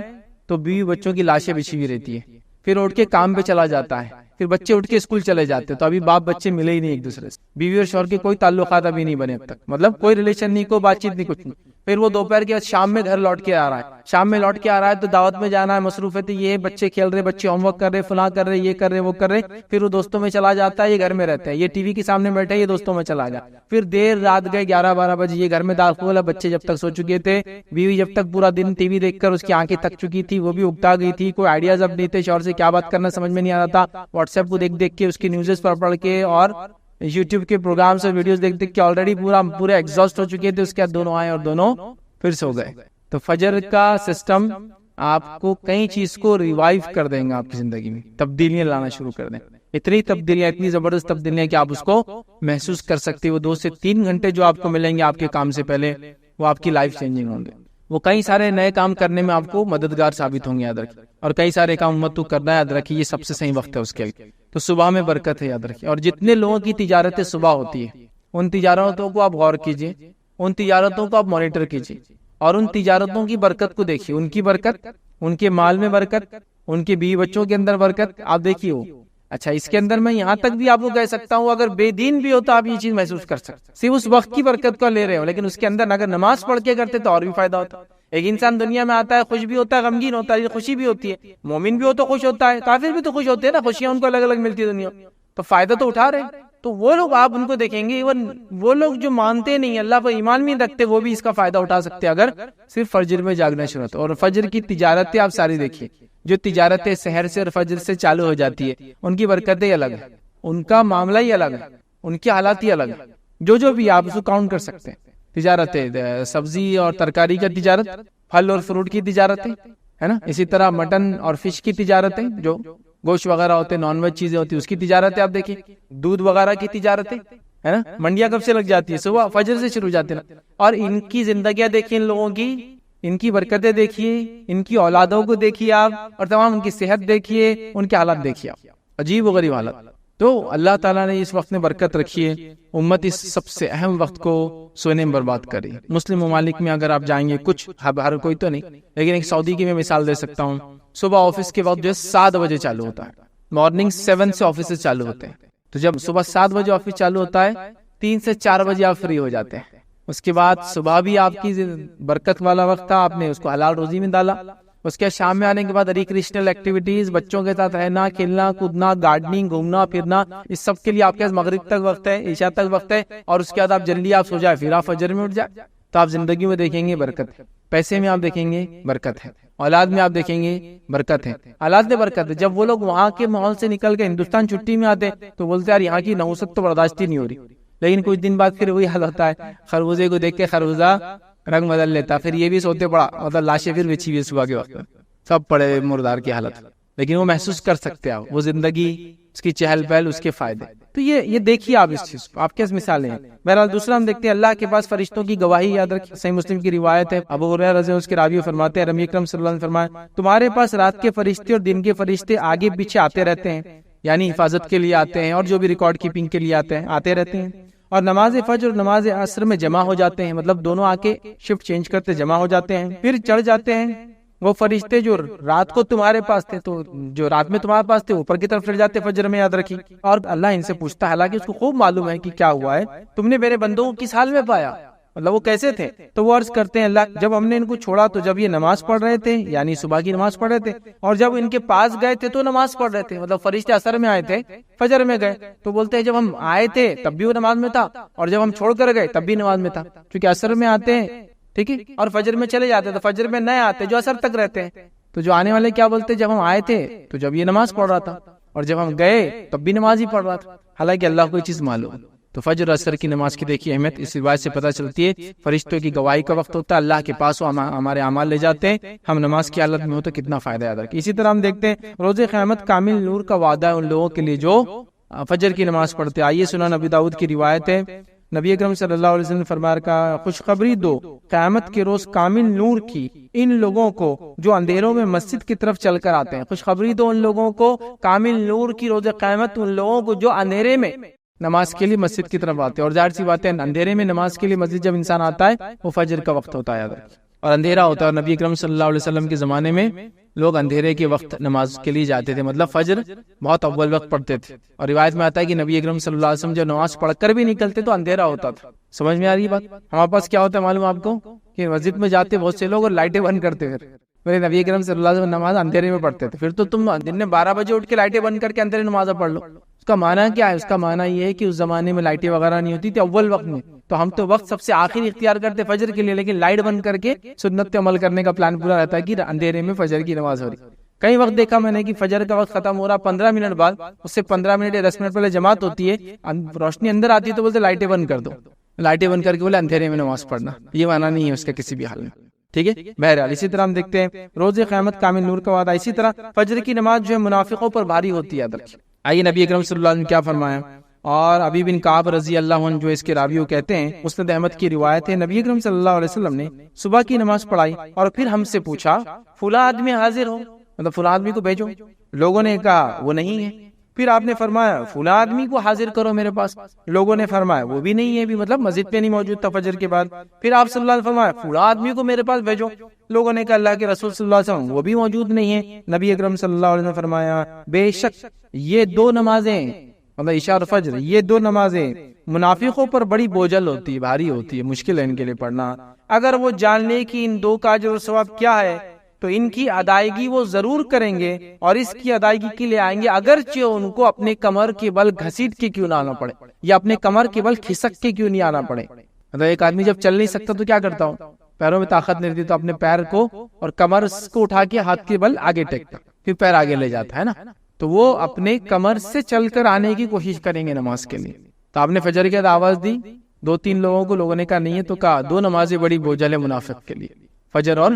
[SPEAKER 1] تو بیوی بچوں کی لاشیں بچھی ہوئی رہتی ہے، پھر اٹھ کے کام پہ چلا جاتا ہے، پھر بچے اٹھ کے اسکول چلے جاتے، تو ابھی باپ بچے ملے ہی نہیں ایک دوسرے سے، بیوی اور شوہر کے کوئی تعلقات ابھی نہیں بنے اب تک، مطلب کوئی ریلیشن نہیں، کوئی بات چیت نہیں، کچھ نہیں۔ پھر وہ دوپہر کے بعد شام میں گھر لوٹ کے آ رہا ہے، شام میں لوٹ کے آ رہا ہے تو دعوت میں جانا ہے، مصروفیت یہ بچے کھیل رہے، بچے ہوم ورک کر رہے، فلاں کر رہے، یہ کر رہے، وہ کر رہے، پھر وہ دوستوں میں چلا جاتا ہے، یہ گھر میں رہتا ہے، یہ ٹی وی کے سامنے بیٹھا ہے، یہ دوستوں میں چلا گیا، پھر دیر رات گئے 11-12 بجے، یہ گھر میں داخل ہے، بچے جب تک سو چکے تھے، بیوی جب تک پورا دن ٹی وی دیکھ کر اس کی آنکھیں تھک چکی تھی، وہ بھی اکتا گئی تھی، کوئی آئیڈیاز اب نہیں تھے، شوہر سے کیا بات کرنا سمجھ میں نہیں آ رہا تھا، واٹس ایپ کو دیکھ کے، اس کی نیوزز پڑھ کے، اور یوٹیوب کے پروگرامز اور ویڈیوز دیکھ کے آلریڈی پورے ایگزاسٹ ہو چکے تھے، اس کے بعد دونوں آئے اور دونوں پھر سو گئے۔ تو فجر کا سسٹم آپ کو کئی چیز کو ریوائیو کر دیں گا، آپ کی زندگی میں تبدیلیاں لانا شروع کر دیں، اتنی تبدیلیاں، اتنی زبردست تبدیلیاں کہ آپ اس کو محسوس کر سکتے، وہ 2 سے 3 گھنٹے جو آپ کو ملیں گے آپ کے کام سے پہلے، وہ آپ کی لائف چینجنگ ہوں گے، وہ کئی سارے نئے کام کرنے میں آپ کو مددگار ثابت ہوں گے، یاد رکھیں، اور کئی سارے کام امت کو کرنا ہے، یاد رکھیں، یہ سب سے صحیح وقت ہے اس کے لیے، تو صبح میں برکت ہے، یاد رکھیں، اور جتنے لوگوں کی تجارتیں صبح ہوتی ہے ان تجارتوں کو آپ غور کیجئے، ان تجارتوں کو آپ مانیٹر کیجئے، اور ان تجارتوں کی برکت کو دیکھیے، ان کی برکت، ان کے مال میں برکت، ان کے بیوی بچوں کے اندر برکت، آپ دیکھیے ہو۔ اچھا، اس کے اندر میں یہاں تک بھی آپ کو کہہ سکتا ہوں، اگر بے دین بھی ہوتا آپ یہ چیز محسوس کر سکتے، صرف اس وقت کی برکت کو لے رہے ہو، لیکن اس کے اندر اگر نماز پڑھ کے کرتے تو اور بھی فائدہ ہوتا۔ ایک انسان دنیا میں آتا ہے، خوش بھی ہوتا ہے، غمگین ہوتا ہے، خوشی بھی ہوتی ہے، مومن بھی ہو تو خوش ہوتا ہے، کافر بھی تو خوش ہوتے ہیں نا، خوشیاں ان کو الگ الگ ملتی ہے دنیا، تو فائدہ تو اٹھا رہے ہیں۔ تو وہ لوگ آپ ان کو دیکھیں گے، ایون وہ لوگ جو مانتے نہیں، اللہ پر ایمان نہیں رکھتے، وہ بھی اس کا فائدہ اٹھا سکتے ہیں اگر صرف فجر میں جاگنا شروع ہوتا۔ اور فجر کی تجارتیں آپ ساری دیکھیے، جو تجارتیں سحر سے اور فجر سے چالو ہو جاتی ہے، ان کی برکتیں الگ ہیں، ان کا معاملہ ہی الگ ہے، ان کی حالات ہی الگ ہے، جو بھی آپ اس کو کاؤنٹ کر سکتے ہیں۔ تجارتیں، سبزی اور ترکاری کا تجارت، پھل اور فروٹ کی تجارتیں، ہے نا، اسی طرح مٹن اور فش کی تجارتیں، جو گوشت وغیرہ ہوتے، نان ویج چیزیں ہوتی، اس کی تجارتیں آپ دیکھیں، دودھ وغیرہ کی تجارتیں، ہے نا، منڈیاں کب سے لگ جاتی ہے؟ صبح فجر سے شروع جاتے ہیں، اور ان کی زندگیاں دیکھیں، ان لوگوں کی، ان کی برکتیں دیکھیے، ان کی اولادوں کو دیکھیے آپ، اور تمام ان کی صحت دیکھیے، ان کے حالات دیکھیے آپ، عجیب و غریب حالات۔ تو اللہ تعالیٰ نے اس وقت میں برکت رکھی ہے، امت اس سب سے اہم وقت کو سونے میں برباد کری۔ مسلم ممالک میں اگر آپ جائیں گے، کچھ ہر کوئی تو نہیں، لیکن ایک سعودی کی میں مثال دے سکتا ہوں، صبح آفس کے وقت جو ہے 7 بجے چالو ہوتا ہے، مارننگ 7 سے آفس چالو ہوتے ہیں، تو جب صبح 7 بجے آفس چالو ہوتا ہے، 3 سے 4 بجے آپ فری ہو جاتے ہیں، اس کے بعد صبح بھی آپ کی برکت والا وقت تھا، آپ نے اس کو حلال روزی میں ڈالا، اس کے شام میں آنے کے بعد ریکریشنل ایکٹیویٹیز، بچوں کے ساتھ رہنا، کھیلنا کودنا، گارڈننگ، گھومنا پھرنا، اس سب کے لیے آپ کے پاس مغرب تک وقت ہے، عشاء تک وقت ہے، اور اس کے بعد آپ جلدی آپ سو جائے، پھر آپ فجر میں اٹھ جائے، تو آپ زندگی میں دیکھیں گے برکت ہے، پیسے میں آپ دیکھیں گے برکت ہے، اولاد میں آپ دیکھیں گے برکت ہے، اولاد میں برکت ہے۔ جب وہ لوگ وہاں کے ماحول سے نکل کے ہندوستان چھٹی میں آتے تو بولتے یار یہاں کی نحوست تو برداشت ہی نہیں ہو رہی، لیکن کچھ دن بعد پھر وہی حال ہوتا ہے، خربوزے کو دیکھ کے خربوزہ رنگ بدل لیتا، پھر یہ بھی سوتے پڑا، مطلب لاشیں پھر بچھی ہوئی صبح کے وقت سب پڑے مردار کی حالت، لیکن وہ محسوس کر سکتے ہیں وہ زندگی، اس کی چہل پہل، اس کے فائدے۔ تو یہ دیکھیے آپ اس چیز کو، آپ کیس مثالیں ہیں۔ بہرحال دوسرا ہم دیکھتے ہیں اللہ کے پاس فرشتوں کی گواہی، یاد رکھیں صحیح مسلم کی روایت ہے، ابو ہریرہ رضی اللہ عنہ اس کے راوی فرماتے ہیں نبی اکرم صلی اللہ علیہ وسلم فرمایا تمہارے پاس رات کے فرشتے اور دن کے فرشتے آگے پیچھے آتے رہتے ہیں، یعنی حفاظت کے لیے آتے ہیں اور جو بھی ریکارڈ کیپنگ کے لیے آتے رہتے ہیں، اور نماز فجر اور نماز عصر میں جمع ہو جاتے ہیں، مطلب دونوں آ کے شفٹ چینج کرتے جمع ہو جاتے ہیں، پھر چڑھ جاتے ہیں۔ وہ فرشتے جو رات کو تمہارے پاس تھے، تو جو رات میں تمہارے پاس تھے اوپر کی طرف چڑھ جاتے فجر میں، یاد رکھی۔ اور اللہ ان سے پوچھتا ہے، حالانکہ اس کو خوب معلوم ہے کہ کیا ہوا ہے، تم نے میرے بندوں کو کس حال میں پایا، مطلب وہ کیسے تھے؟ تو وہ عرض کرتے ہیں اللہ جب ہم نے ان کو چھوڑا تو جب یہ نماز پڑھ رہے تھے، یعنی صبح کی نماز پڑھ رہے تھے، اور جب ان کے پاس گئے تھے تو نماز پڑھ رہے تھے، مطلب فرشتے عصر میں آئے تھے فجر میں گئے، تو بولتے ہیں جب ہم آئے تھے تب بھی وہ نماز میں تھا، اور جب ہم چھوڑ کر گئے تب بھی نماز میں تھا، کیونکہ عصر میں آتے ہیں، ٹھیک ہے، اور فجر میں چلے جاتے، تو فجر میں نئے آتے جو عصر تک رہتے ہیں۔ تو جو آنے والے کیا بولتے جب ہم آئے تھے تو جب یہ نماز پڑھ رہا تھا، اور جب ہم گئے تب بھی نماز ہی پڑھ رہا تھا، حالانکہ اللہ کو یہ چیز معلوم۔ تو فجر عصر کی نماز کی دیکھیے اہمیت اس روایت سے پتہ چلتی ہے، فرشتوں کی گواہی کا وقت ہوتا ہے، اللہ کے پاس وہ ہمارے اعمال لے جاتے ہیں، ہم نماز کی حالت میں ہو تو کتنا فائدہ یاد رکھیں۔ اسی طرح ہم دیکھتے ہیں روز قیامت کامل نور کا وعدہ ہے ان لوگوں کے لیے جو فجر کی نماز پڑھتے ہیں۔ آئیے سنن نبی داؤد کی روایت ہے، نبی اکرم صلی اللہ علیہ وسلم نے فرمایا کا خوشخبری دو قیامت کے روز کامل نور کی ان لوگوں کو جو اندھیروں میں مسجد کی طرف چل کر آتے ہیں، خوشخبری دو ان لوگوں کو کامل نور کی روز قیامت ان لوگوں کو جو اندھیرے میں نماز کے لیے مسجد کی طرف آتے ہیں، اور ظاہر سی بات ہے اندھیرے میں نماز کے لیے مسجد جب انسان آتا ہے وہ فجر کا وقت ہوتا ہے اور اندھیرا ہوتا ہے، اور نبی اکرم صلی اللہ علیہ وسلم کے زمانے میں لوگ اندھیرے کے وقت نماز کے لیے جاتے تھے، مطلب فجر بہت اول وقت پڑھتے تھے، اور روایت میں آتا ہے کہ نبی اکرم صلی اللہ علیہ وسلم جب نماز پڑھ کر بھی نکلتے تو اندھیرا ہوتا تھا۔ سمجھ میں آ رہی بات؟ ہمارے پاس کیا ہوتا ہے معلوم آپ کو کہ مسجد میں جاتے بہت سے لوگ اور لائٹیں بند کرتے، پھر میرے نبی اکرم صلی اللہ علیہ وسلم نماز اندھیرے میں پڑھتے تھے، پھر تو تم دن میں 12 بجے اٹھ کے لائٹیں بند کر کے اندھیرے نماز پڑھ لو۔ اس کا معنی کیا ہے؟ اس کا معنی یہ ہے کہ اس زمانے میں لائٹیں وغیرہ نہیں ہوتی تھی اول وقت میں، تو ہم تو وقت سب سے آخر اختیار کرتے فجر کے لیے، لیکن لائٹ بند کر کے سنت پہ عمل کرنے کا پلان پورا رہتا ہے کہ اندھیرے میں فجر کی نماز ہو رہی۔ کئی وقت دیکھا میں نے کہ فجر کا وقت ختم ہو رہا 15 منٹ بعد، اس سے 15 منٹ یا 10 منٹ پہلے جماعت ہوتی ہے، روشنی اندر آتی ہے تو بولتے لائٹیں بند کر دو، لائٹیں بند کر کے بولے اندھیرے میں نماز پڑھنا، یہ معنی نہیں ہے اس کا کسی بھی حال میں، ٹھیک ہے۔ بہرحال اسی طرح ہم دیکھتے ہیں روز قیامت کامل نور کا وعدہ، اسی طرح فجر کی نماز جو ہے منافقوں پر بھاری ہوتی ہے، یاد رکھیے۔ آئیے نبی اکرم صلی اللہ علیہ وسلم کیا فرمایا، اور ابی بن کعب رضی اللہ عنہ جو اس کے راوی کہتے ہیں، مسند احمد کی روایت ہے، نبی اکرم صلی اللہ علیہ وسلم نے صبح کی نماز پڑھائی اور پھر ہم سے پوچھا فلاں آدمی حاضر ہو، مطلب فلاں آدمی کو بھیجو، لوگوں نے کہا وہ نہیں ہے، پھر آپ نے فرمایا فلاں آدمی کو حاضر کرو میرے پاس، لوگوں نے فرمایا وہ بھی نہیں ہے، بھی مطلب مسجد پہ نہیں موجود تھا فجر کے بعد، پھر آپ صلی اللہ علیہ وسلم فرمایا فلاں آدمی کو میرے پاس بھیجو، لوگوں نے کہا اللہ کے رسول صلی اللہ علیہ وسلم وہ بھی موجود نہیں ہے، نبی اکرم صلی اللہ علیہ وسلم فرمایا بے شک یہ دو نمازیں، مطلب عشاء اور فجر، یہ دو نمازیں منافقوں پر بڑی بوجھل ہوتی ہے، بھاری ہوتی ہے، مشکل ہے ان کے لیے پڑھنا، اگر وہ جان لے کہ ان دو کا اجر و ثواب کیا ہے تو ان کی ادائیگی وہ ضرور کریں گے، اور اس کی ادائیگی کے لیے آئیں گے اگرچہ ان کو اپنے کمر کے بل گھسیٹ کے کیوں نہ آنا پڑے، یا اپنے کمر کے بل کھسک کے کیوں نہیں آنا پڑے۔ مطلب ایک آدمی جب چل نہیں سکتا تو کیا کرتا ہوں، پیروں میں طاقت نہیں رہتی تو اپنے پیر کو اور کمر کو اٹھا کے ہاتھ کے بل آگے ٹیکتا، پھر پیر آگے لے جاتا ہے نا، تو وہ اپنے کمر سے چل کر آنے کی کوشش کریں گے نماز کے لیے۔ تو آپ نے فجر کے آواز دی 2-3 لوگوں کو، لوگوں نے کہا نہیں ہے، تو کہا دو نمازیں بڑی بوجھل ہے منافق کے لیے، فجر اور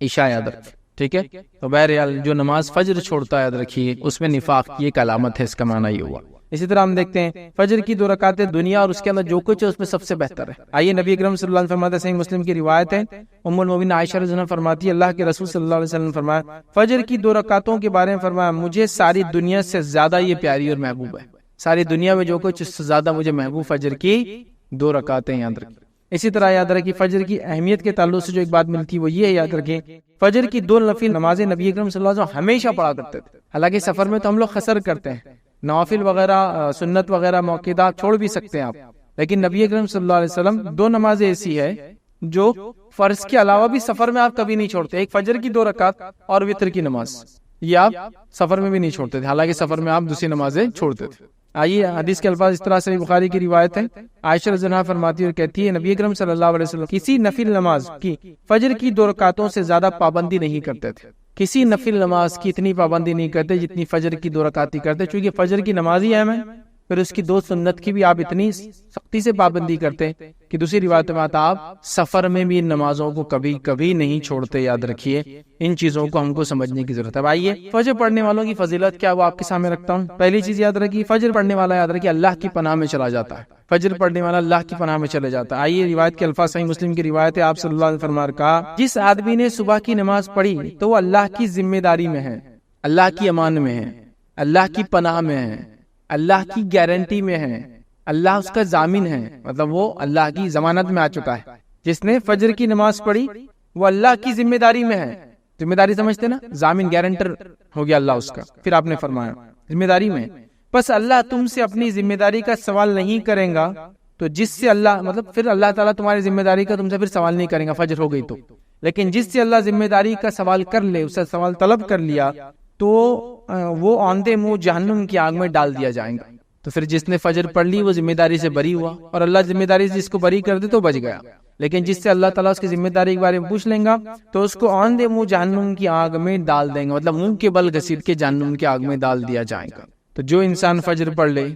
[SPEAKER 1] عشاء، یاد رکھیں، ٹھیک ہے۔ تو بہرحال جو نماز فجر چھوڑتا ہے یاد رکھیے اس میں نفاق کی ایک علامت ہے، اس کا معنی یہ ہوا۔ اسی طرح ہم دیکھتے ہیں فجر کی 2 رکعتیں دنیا اور اس کے اندر جو کچھ ہے اس میں سب سے بہتر ہے۔ آئیے نبی اکرم صلی اللہ علیہ وسلم فرماتے ہیں، صحیح مسلم کی روایت ہے، ام المؤمنین عائشہ رضی اللہ عنہا فرماتی ہے اللہ کے رسول صلی اللہ علیہ وسلم نے فرمایا فجر کی 2 رکعتوں کے بارے میں فرمایا مجھے ساری دنیا سے زیادہ یہ پیاری اور محبوب ہے، ساری دنیا میں جو کچھ اس سے زیادہ مجھے محبوب فجر کی 2 رکعتیں، یاد رکھیں۔ اسی طرح یاد رکھیں فجر کی اہمیت کے تعلق سے جو ایک بات ملتی ہے وہ یہ ہے، یاد رکھیں فجر کی 2 نفل نمازیں نبی اکرم صلی اللہ علیہ وسلم ہمیشہ پڑھا کرتے تھے، حالانکہ سفر میں تو ہم لوگ خسر کرتے ہیں، نوافل وغیرہ سنت وغیرہ موقعات چھوڑ بھی سکتے ہیں آپ، لیکن نبی اکرم صلی اللہ علیہ وسلم 2 نمازیں ایسی ہے جو فرض کے علاوہ بھی سفر میں آپ کبھی نہیں چھوڑتے، ایک فجر کی 2 رکعت اور وتر کی نماز، یہ آپ سفر میں بھی نہیں چھوڑتے تھے، حالانکہ سفر میں آپ دوسری نمازیں چھوڑتے تھے۔ آئیے حدیث کے الفاظ اس طرح سے بخاری کی روایت ہے. عائشہ رضی اللہ عنہا فرماتی ہے اور کہتی ہے نبی اکرم صلی اللہ علیہ وسلم کسی نفل نماز کی فجر کی 2 رکعتوں سے زیادہ پابندی نہیں کرتے تھے. کسی نفل نماز کی اتنی پابندی نہیں کرتے جتنی فجر کی 2 رکعت کرتے، چونکہ فجر کی نماز ہی اہم ہے، پھر اس کی 2 سنت کی بھی آپ اتنی سختی سے پابندی کرتے کہ دوسری روایت میں آتا آپ سفر میں بھی ان نمازوں کو کبھی کبھی نہیں چھوڑتے. یاد رکھیے ان چیزوں کو ہم کو سمجھنے کی ضرورت ہے. آئیے فجر پڑھنے والوں کی فضیلت کیا وہ آپ کے سامنے رکھتا ہوں. پہلی چیز یاد رکھیے، فجر پڑھنے والا یاد رکھیے اللہ کی پناہ میں چلا جاتا ہے. فجر پڑھنے والا اللہ کی پناہ میں چلے جاتا ہے. آئیے روایت کے الفاظ صحیح مسلم کی روایت ہے، آپ صلی اللہ علیہ وسلم فرمایا کہا جس آدمی نے صبح کی نماز پڑھی تو وہ اللہ کی ذمہ داری میں ہے، اللہ کی امان میں ہے، اللہ کی پناہ میں ہے، اللہ کی گارنٹی میں ہے، اللہ اس کا ضامن ہے، مطلب وہ اللہ کی ضمانت میں آ چکا ہے. جس نے فجر کی نماز پڑھی وہ اللہ کی ذمہ داری میں ہے. ذمہ داری سمجھتے نا، ضامن گارنٹر ہو گیا اللہ اس کا. پھر آپ نے فرمایا ذمہ داری میں، بس اللہ تم سے اپنی ذمہ داری کا سوال نہیں کریں گا تو جس سے اللہ مطلب پھر اللہ تعالیٰ تمہاری ذمہ داری کا تم سے پھر سوال نہیں کریں گا فجر ہو گئی تو، لیکن جس سے اللہ ذمہ داری کا سوال کر لے، اس سے سوال طلب کر لیا تو وہ آندھے منہ جہنم کی آگ میں ڈال دیا جائے گا. تو پھر جس نے فجر پڑھ لی وہ ذمہ داری سے بری ہوا، اور اللہ ذمہ داری سے جس کو بری کر دے تو بچ گیا. لیکن جس سے اللہ تعالیٰ اس کی ذمہ داری کے بارے میں پوچھ لیں گا تو اس کو آندھے منہ جہنم کی آگ میں ڈال دیں گے، مطلب منہ کے بل گھسیٹ کے جہنم کی آگ میں ڈال دیا جائے گا. تو جو انسان فجر پڑھ لے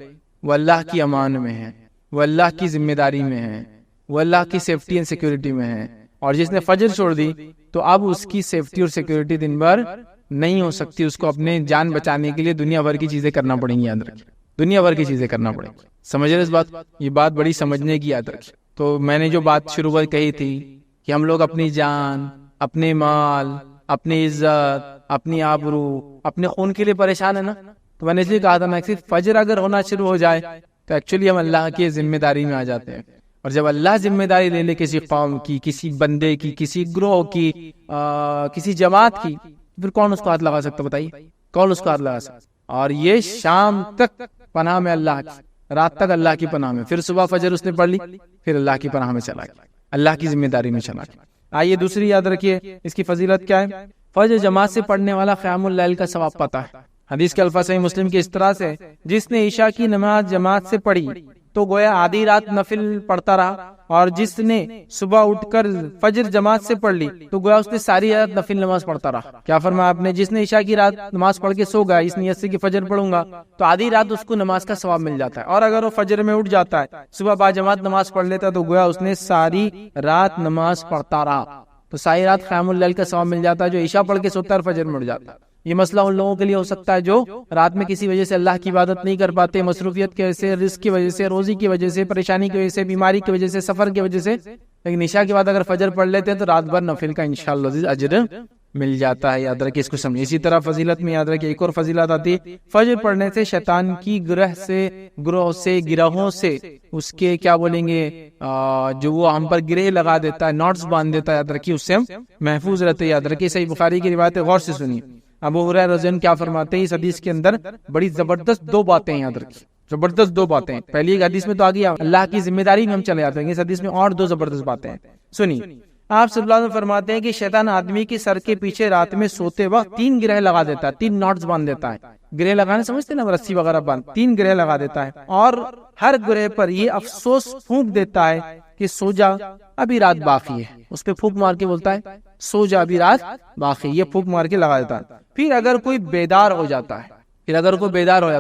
[SPEAKER 1] وہ اللہ کی امان میں ہے، وہ اللہ کی ذمہ داری میں ہے، وہ اللہ کی سیفٹی اینڈ سیکیورٹی میں ہے. اور جس نے فجر چھوڑ دی تو اب اس کی سیفٹی اور سیکیورٹی دن بھر نہیں ہو سکتی. اس کو اپنے جان بچانے کے لیے دنیا بھر کی چیزیں کرنا پڑیں گی. یاد رکھیں دنیا بھر کی چیزیں کرنا پڑیں گی. سمجھ رہے اس بات؟ یہ بات بڑی سمجھنے کی. یاد رکھیں. تو میں نے جو بات شروع میں کہی تھی کہ ہم لوگ اپنی جان، اپنے مال، اپنی عزت، اپنی آبرو، اپنے خون کے لیے پریشان ہے نا. تو میں نے اس لیے کہا تھا نا کہ فجر اگر ہونا شروع ہو جائے تو ایکچولی ہم اللہ کی ذمہ داری میں آ جاتے ہیں. اور جب اللہ ذمہ داری لے لے کسی قوم کی، کسی بندے کی، کسی گروہ کی، کسی جماعت کی، پھر کون اس کو ہاتھ لگا سکتا؟ بتائیے کون اس کو ہاتھ لگا سکتا؟ اور یہ شام تک پناہ میں اللہ کی، رات تک اللہ کی پناہ میں، پھر صبح فجر اس نے پڑھ لی، پھر اللہ کی پناہ میں چلا گیا، اللہ کی ذمہ داری میں چلا گیا. آئیے دوسری یاد رکھیے اس کی فضیلت کیا ہے. فجر جماعت سے پڑھنے والا قیام اللیل کا ثواب پاتا ہے. حدیث کے الفاظ صحیح مسلم کی اس طرح سے جس نے عشاء کی نماز جماعت سے پڑھی تو گویا آدھی رات نفل پڑھتا رہا، اور جس نے صبح اٹھ کر فجر جماعت سے پڑھ لی تو گویا اس نے ساری رات نفل نماز پڑھتا رہا. کیا فرمایا آپ نے؟ جس نے عشاء کی رات نماز پڑھ کے سو گیا اس نیت سے کہ فجر پڑھوں گا تو آدھی رات اس کو نماز کا ثواب مل جاتا ہے. اور اگر وہ فجر میں اٹھ جاتا ہے، صبح با جماعت نماز پڑھ لیتا ہے تو گویا اس نے ساری رات نماز پڑھتا رہا، تو ساری رات قیام اللیل کا ثواب مل جاتا ہے. جو عشاء پڑھ کے سوتا ہے اور فجر میں اٹھ جاتا ہے. یہ مسئلہ ان لوگوں کے لیے ہو سکتا ہے جو رات میں کسی وجہ سے اللہ کی عبادت نہیں کر پاتے، مصروفیت کی وجہ سے، رزق کی وجہ سے، روزی کی وجہ سے، پریشانی کی وجہ سے، بیماری کی وجہ سے، سفر کی وجہ سے. لیکن عشاء کے بعد اگر فجر پڑھ لیتے ہیں تو رات بھر نفل کا انشاءاللہ اجر مل جاتا ہے. یاد رکھیں اس کو سمجھیں. اسی طرح فضیلت میں یاد رکھیں ایک اور فضیلت آتی ہے، فجر پڑھنے سے شیطان کی گروہوں سے اس کے کیا بولیں گے جو وہ ہم پر گرہ لگا دیتا ہے، نوٹس باندھ دیتا ہے، یاد رکھیے اس سے ہم محفوظ رہتے ہیں. یاد رکھیے صحیح بخاری کی روایت ہے، غور سے سنیے. ابو ہریرہ رضی اللہ عنہ کیا فرماتے ہیں؟ اس حدیث کے اندر بڑی زبردست 2 باتیں ہیں. یاد رکھیے زبردست 2 باتیں. پہلی ایک حدیث میں تو آ گیا اللہ کی ذمہ داری میں ہم چلے جاتے ہیں، اس حدیث میں اور 2 زبردست باتیں ہیں. سنیے. آپ صلی اللہ علیہ وسلم فرماتے ہیں کہ شیطان آدمی کے سر کے پیچھے رات میں سوتے وقت 3 گرہ لگا دیتا ہے، 3 نوٹس باندھ دیتا ہے. گرہ لگانے سمجھتے نا، رسی وغیرہ باندھ، 3 گرہ لگا دیتا ہے، اور ہر گرہ پر یہ افسوس پھونک دیتا ہے کہ سو جا ابھی رات باقی ہے. اس پہ پھونک مار کے بولتا ہے سو جا ابھی رات باقی، یہ پھونک مار کے لگا دیتا ہے. پھر اگر کوئی بیدار ہو جاتا ہے،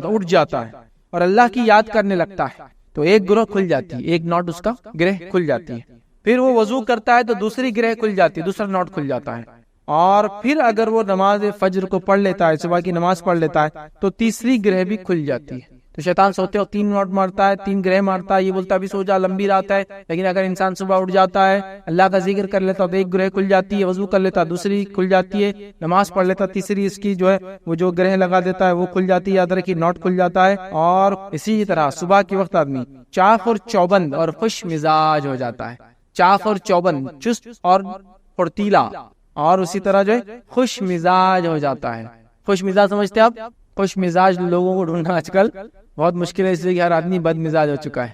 [SPEAKER 1] اٹھ جاتا ہے اور اللہ کی یاد کرنے لگتا ہے تو ایک گروہ کھل جاتی ہے، ایک نوٹ اس کا گرہ کھل جاتی ہے. پھر وہ وضو کرتا ہے تو دوسری گرہ کھل جاتی ہے، دوسرا نوٹ کھل جاتا ہے. اور پھر اگر وہ نماز فجر کو پڑھ لیتا ہے، صبح کی نماز پڑھ لیتا ہے تو تیسری گرہ بھی کھل جاتی ہے. تو شیطان سوتے وقت 3 نوٹ مارتا ہے، 3 گرہ مارتا ہے، یہ بولتا ہے ابھی سو جا لمبی رات ہے. لیکن اگر انسان صبح اٹھ جاتا ہے، اللہ کا ذکر کر لیتا ہے تو ایک گرہ کھل جاتی ہے، وضو کر لیتا ہے دوسری کھل جاتی ہے، نماز پڑھ لیتا تیسری اس کی جو ہے وہ جو گرہ لگا دیتا ہے وہ کھل جاتی ہے. یاد رکھیے نوٹ کھل جاتا ہے. اور اسی طرح صبح کے وقت آدمی چاق اور چوبند اور خوش مزاج ہو جاتا ہے. چاق اور چوبند، چست اور پھرتیلا، اور اسی طرح جو ہے خوش مزاج ہو جاتا ہے. خوش مزاج سمجھتے آپ؟ خوش مزاج لوگوں کو ڈھونڈنا آج کل بہت مشکل ہے، اس لیے کہ ہر آدمی بد مزاج ہو چکا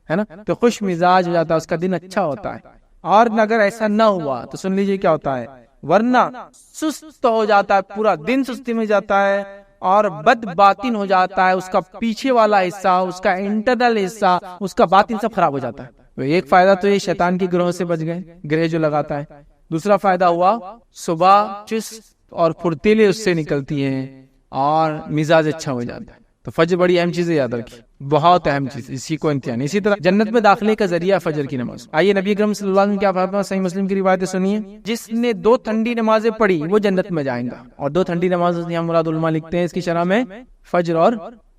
[SPEAKER 1] ہے نا. تو خوش مزاج ہو جاتا ہے، اس کا دن اچھا ہوتا ہے. اور اگر ایسا نہ ہوا تو سن لیجئے کیا ہوتا ہے، ورنہ سست ہو جاتا ہے، پورا دن سستی میں جاتا ہے، اور بد باطن ہو جاتا ہے، اس کا پیچھے والا حصہ، اس کا انٹرنل حصہ، اس کا باطن سب خراب ہو جاتا ہے۔ ایک فائدہ تو یہ شیطان کی گروہ سے بچ گئے، گرہ جو لگاتا ہے۔ دوسرا فائدہ ہوا صبح چست اور پھرتیلے اس سے نکلتی ہیں اور مزاج اچھا ہو جاتا ہے۔ تو فجر بڑی اہم چیز ہے، یاد رکھیے، بہت اہم چیز، اسی کو امتحان۔ اسی طرح جنت میں داخلے کا ذریعہ فجر کی نماز۔ آئیے نبی اکرم صلی اللہ علیہ وسلم کیا فرمایا، صحیح مسلم کی روایت سنیے، جس نے 2 ٹھنڈی نمازیں پڑھی وہ جنت میں جائیں گا۔ اور 2 ٹھنڈی نمازیں یہاں مراد علماء لکھتے ہیں اس کی شرح میں فجر اور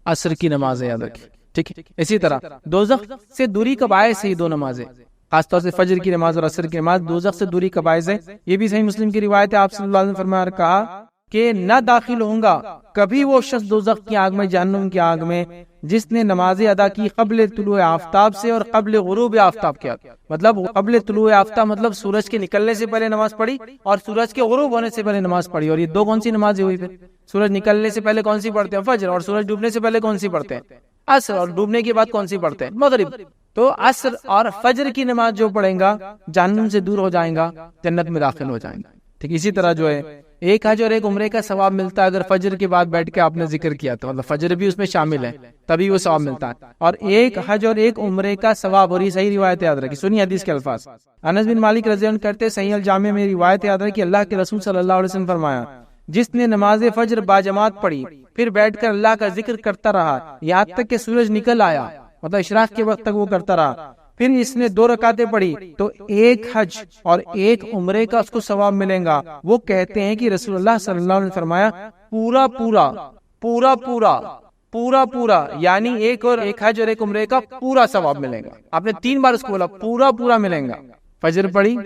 [SPEAKER 1] عصر کی نمازیں، یاد رکھیے، ٹھیک ہے۔ اسی طرح دوزخ سے دوری کا باعث ہے یہ 2 نمازیں، خاص طور سے فجر کی نماز اور عصر کی نماز دوزخ سے دوری کا باعث ہے۔ یہ بھی صحیح مسلم کی روایت ہے، آپ صلی اللہ علیہ وسلم فرمایا اور کہا کہ نہ داخل ہوں گا کبھی وہ شخص دوزخ کی آگ میں، جہنم کی آگ میں، جس نے نمازیں ادا کی قبل طلوع آفتاب سے اور قبل غروب آفتاب کے۔ مطلب قبل طلوع آفتاب مطلب سورج کے نکلنے سے پہلے نماز پڑھی اور سورج کے غروب ہونے سے پہلے نماز پڑھی۔ اور یہ 2 کون سی نمازیں ہوئی؟ پھر سورج نکلنے سے پہلے کون سی پڑھتے ہیں؟ فجر۔ اور سورج ڈوبنے سے پہلے کون سی پڑھتے ہیں؟ عصر۔ اور ڈوبنے کے بعد کون سی پڑھتے ہیں؟ مغرب۔ تو عصر اور فجر کی نماز جو پڑھیں گا جہنم سے دور ہو جائیں گا، جنت میں داخل ہو جائیں گا، ٹھیک۔ اسی طرح جو ہے ایک حج اور ایک عمرے کا ثواب ملتا ہے اگر فجر کے بعد بیٹھ کے آپ نے ذکر کیا تو، مطلب فجر بھی اس میں شامل ہے تبھی وہ ثواب ملتا ہے۔ اور ایک حج اور ایک عمرے کا ثواب، اور یہ صحیح روایت یاد رکھی، سنیے حدیث کے الفاظ۔ انس بن مالک رضی اللہ عنہ کرتے صحیح الجامع میں روایت یاد رکھی، اللہ کے رسول صلی اللہ علیہ وسلم فرمایا، جس نے نماز فجر باجماعت پڑھی پھر بیٹھ کر اللہ کا ذکر کرتا رہا یہاں تک کہ سورج نکل آیا، مطلب اشراق کے وقت تک وہ کرتا رہا، پھر اس نے 2 رکعتیں پڑھی تو ایک حج اور ایک عمرے کا اس کو ثواب ملے گا۔ وہ کہتے ہیں کہ رسول اللہ صلی اللہ علیہ وسلم نے فرمایا پورا پورا پورا پورا پورا پورا، یعنی ایک حج اور ایک عمرے کا پورا ثواب ملے گا۔ آپ نے 3 بار اس کو بولا، پورا پورا ملے گا۔ فجر پڑھی،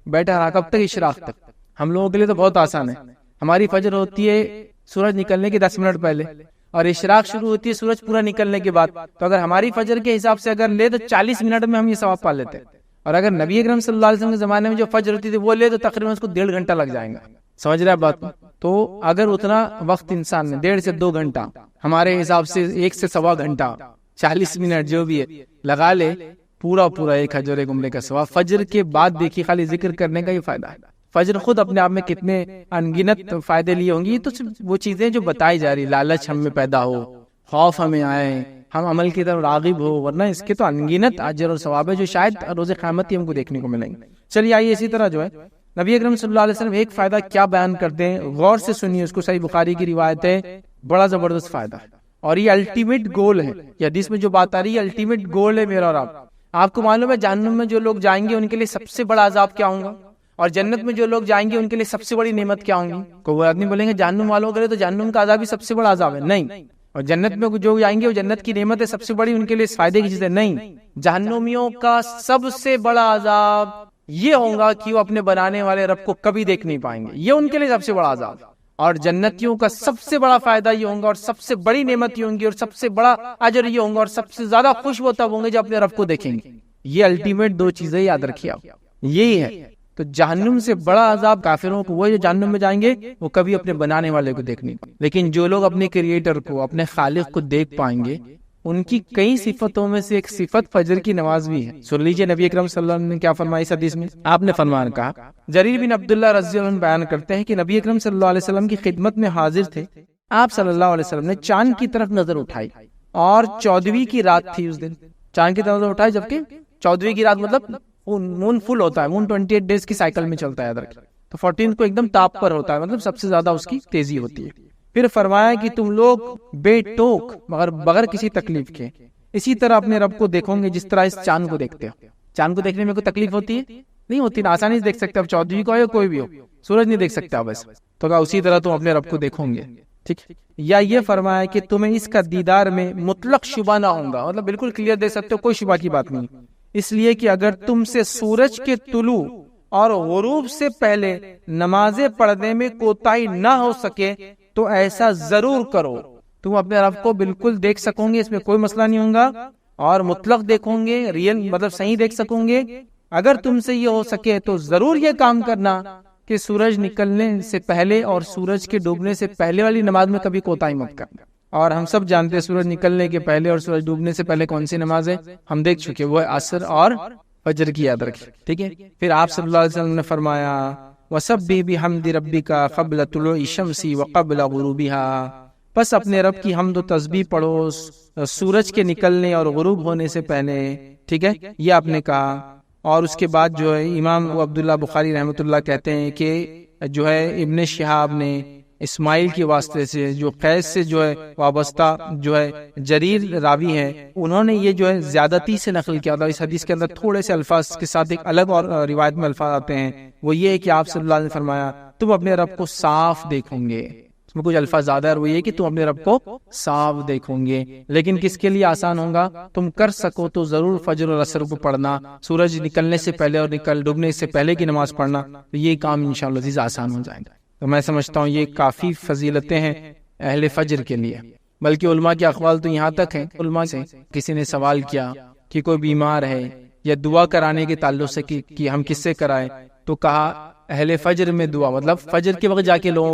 [SPEAKER 1] بیٹھا رہا کب تک؟ اشراق تک۔ ہم لوگوں کے لیے تو بہت آسان ہے، ہماری فجر ہوتی ہے سورج نکلنے کے 10 منٹ پہلے اور اشراق شروع ہوتی ہے سورج پورا نکلنے کے بعد۔ تو اگر ہماری فجر کے حساب سے اگر لے تو 40 منٹ میں ہم یہ ثواب پا لیتے ہیں، اور اگر نبی اکرم صلی اللہ علیہ وسلم کے زمانے میں جو فجر ہوتی تھی وہ لے تو تقریباً اس کو 1.5 گھنٹہ لگ جائے گا۔ سمجھ رہے ہیں بات؟ تو اگر اتنا وقت انسان نے 1.5 سے 2 گھنٹہ، ہمارے حساب سے 1 سے 1.25 گھنٹہ، 40 منٹ جو بھی ہے لگا لے، پورا پورا ایک حج اور ایک عمرے کا ثواب۔ فجر کے بعد دیکھیے خالی ذکر کرنے کا ہی فائدہ ہے۔ فجر خود اپنے آپ میں کتنے انگنت فائدے لیے ہوں گی، تو وہ چیزیں جو بتائی جا رہی، لالچ ہم میں پیدا ہو، خوف ہمیں آئے، ہم عمل کی طرف راغب ہو، ورنہ اس کے تو انگنت اجر اور ثواب ہے جو شاید روز قیامت ہی ہم کو دیکھنے کو ملیں گے۔ چلیے آئیے اسی طرح جو ہے نبی اکرم صلی اللہ علیہ وسلم ایک فائدہ کیا بیان کرتے ہیں، غور سے سنیے اس کو، صحیح بخاری کی روایت ہے، بڑا زبردست فائدہ ہے اور یہ الٹیمیٹ گول ہے۔ یہ حدیث میں جو بات آ رہی ہے الٹیمیٹ گول ہے میرا اور آپ کو معلوم ہے جہنم میں جو لوگ جائیں گے ان کے لیے سب سے بڑا عذاب کیا ہوگا، اور جنت میں جو لوگ جائیں گے ان کے لیے سب سے بڑی نعمت کیا ہوں گی؟ کوئی آدمی بولیں گے جہنم والوں کے لیے تو جہنم کا عذاب ہی سب سے بڑا عذاب ہے، نہیں۔ اور جنت میں جو جائیں گے وہ جنت کی نعمت ہے سب سے بڑی، ان کے لیے فائدے کی چیز ہے، نہیں۔ جہنمیوں کا سب سے بڑا عذاب یہ ہوگا کہ وہ اپنے بنانے والے رب کو کبھی دیکھ نہیں پائیں گے، یہ ان کے لیے سب سے بڑا عذاب۔ اور جنتیوں کا سب سے بڑا فائدہ یہ ہوگا اور سب سے بڑی نعمت یہ ہوں گی اور سب سے بڑا اجر یہ ہوگا اور سب سے زیادہ خوش وہ تب ہوں گے جب اپنے رب کو دیکھیں گے۔ یہ الٹیمیٹ 2 چیزیں یاد رکھیے آپ، یہی ہے۔ تو جہنم سے بڑا عذاب کافروں کو، وہ جو جہنم میں جائیں گے وہ کبھی اپنے بنانے والے کو دیکھ نہیں پائیں، لیکن جو لوگ اپنے کریٹر کو، اپنے خالق کو دیکھ پائیں گے، ان کی کئی صفتوں میں سے ایک صفت فجر کی نماز بھی ہے۔ سن لیجئے نبی اکرم صلی اللہ علیہ وسلم نے کیا فرمایا اس حدیث میں، آپ نے فرمایا، کہا، جریر بن عبداللہ رضی اللہ عنہ بیان کرتے ہیں کہ نبی اکرم صلی اللہ علیہ وسلم کی خدمت میں حاضر تھے، آپ صلی اللہ علیہ وسلم نے چاند کی طرف نظر اٹھائی اور 14ویں کی رات تھی اس دن، چاند کی طرف نظر اٹھائی جبکہ 14ویں کی رات مطلب مون فل ہوتا ہے، مون 28 ڈیز کی سائیکل میں چلتا ہے، تو 14 کو ایک دم ٹاپ پر ہوتا ہے، مطلب سب سے زیادہ اس کی تیزی ہوتی ہے۔ پھر فرمایا کہ تم لوگ بے ٹوک مگر بغیر کسی تکلیف کے اسی طرح اپنے رب کو دیکھو گے جس طرح اس چاند کو دیکھتے ہو۔ چاند کو دیکھنے میں کوئی تکلیف ہوتی ہے؟ نہیں ہوتی، آسانی سے دیکھ سکتے، اب 14ویں کو ہو یا کوئی بھی ہو، سورج نہیں دیکھ سکتا بس، تو کہا اسی طرح تم اپنے رب کو دیکھو گے، ٹھیک۔ یا یہ فرمایا کہ تمہیں اس کا دیدار میں مطلق شبہ نہ ہوگا، مطلب بالکل کلیئر دیکھ سکتے ہو، کوئی شبہ کی بات نہیں، اس لیے کہ اگر تم سے سورج کے طلوع اور غروب سے پہلے نمازیں پڑھنے میں کوتاہی نہ ہو سکے تو ایسا ضرور کرو، تم اپنے رب کو بالکل دیکھ سکو گے، اس میں کوئی مسئلہ نہیں ہوگا، اور مطلق دیکھو گے، ریئل مطلب صحیح دیکھ سکو گے۔ اگر تم سے یہ ہو سکے تو ضرور یہ کام کرنا کہ سورج نکلنے سے پہلے اور سورج کے ڈوبنے سے پہلے والی نماز میں کبھی کوتاہی مت کرنا۔ اور ہم سب جانتے ہیں سورج نکلنے کے پہلے اور سورج ڈوبنے سے پہلے کون سی نماز ہے، ہم دیکھ چکے، وہ عصر اور فجر کی، یاد رکھیں، ٹھیک ہے۔ پھر آپ صلی اللہ علیہ وسلم نے فرمایا وَسَبِّحْ بِحَمْدِ رَبِّكَ قَبْلَ طُلُوعِ الشَّمْسِ وَقَبْلَ غُرُوبِهَا، بس اپنے رب کی حمد و تسبیح پڑھو سورج کے نکلنے اور غروب ہونے سے پہلے، ٹھیک ہے، یہ آپ نے کہا۔ اور اس کے بعد جو ہے امام عبداللہ بخاری رحمۃ اللہ کہتے ہیں کہ جو ہے ابن شہاب نے اسماعیل کے واسطے سے، جو قیس سے جو ہے وابستہ جو ہے جریر راوی ہے، انہوں نے یہ جو ہے زیادتی سے نقل کیا تھا۔ اس حدیث کے اندر تھوڑے سے الفاظ کے ساتھ ایک الگ اور روایت میں الفاظ آتے ہیں، وہ یہ ہے کہ آپ صلی اللہ علیہ وسلم نے فرمایا تم اپنے رب کو صاف دیکھوں گے۔ اس میں کچھ الفاظ زیادہ ہے، وہ یہ کہ تم اپنے رب کو صاف دیکھوں گے، لیکن کس کے لیے آسان ہوگا؟ تم کر سکو تو ضرور فجر اور عصر کو پڑھنا، سورج نکلنے سے پہلے اور ڈوبنے سے پہلے کی نماز پڑھنا، تو یہ کام انشاءاللہ عزیز آسان ہو جائیں گا۔ تو میں سمجھتا ہوں یہ کافی فضیلتیں ہیں اہل فجر کے لیے، بلکہ علماء کے اقوال تو یہاں تک ہیں، علماء سے کسی نے سوال کیا کہ کوئی بیمار ہے یا دعا کرانے کے تعلق سے کہ ہم کس سے کرائیں، تو کہا اہل فجر میں دعا، مطلب فجر کے وقت جا کے لوگوں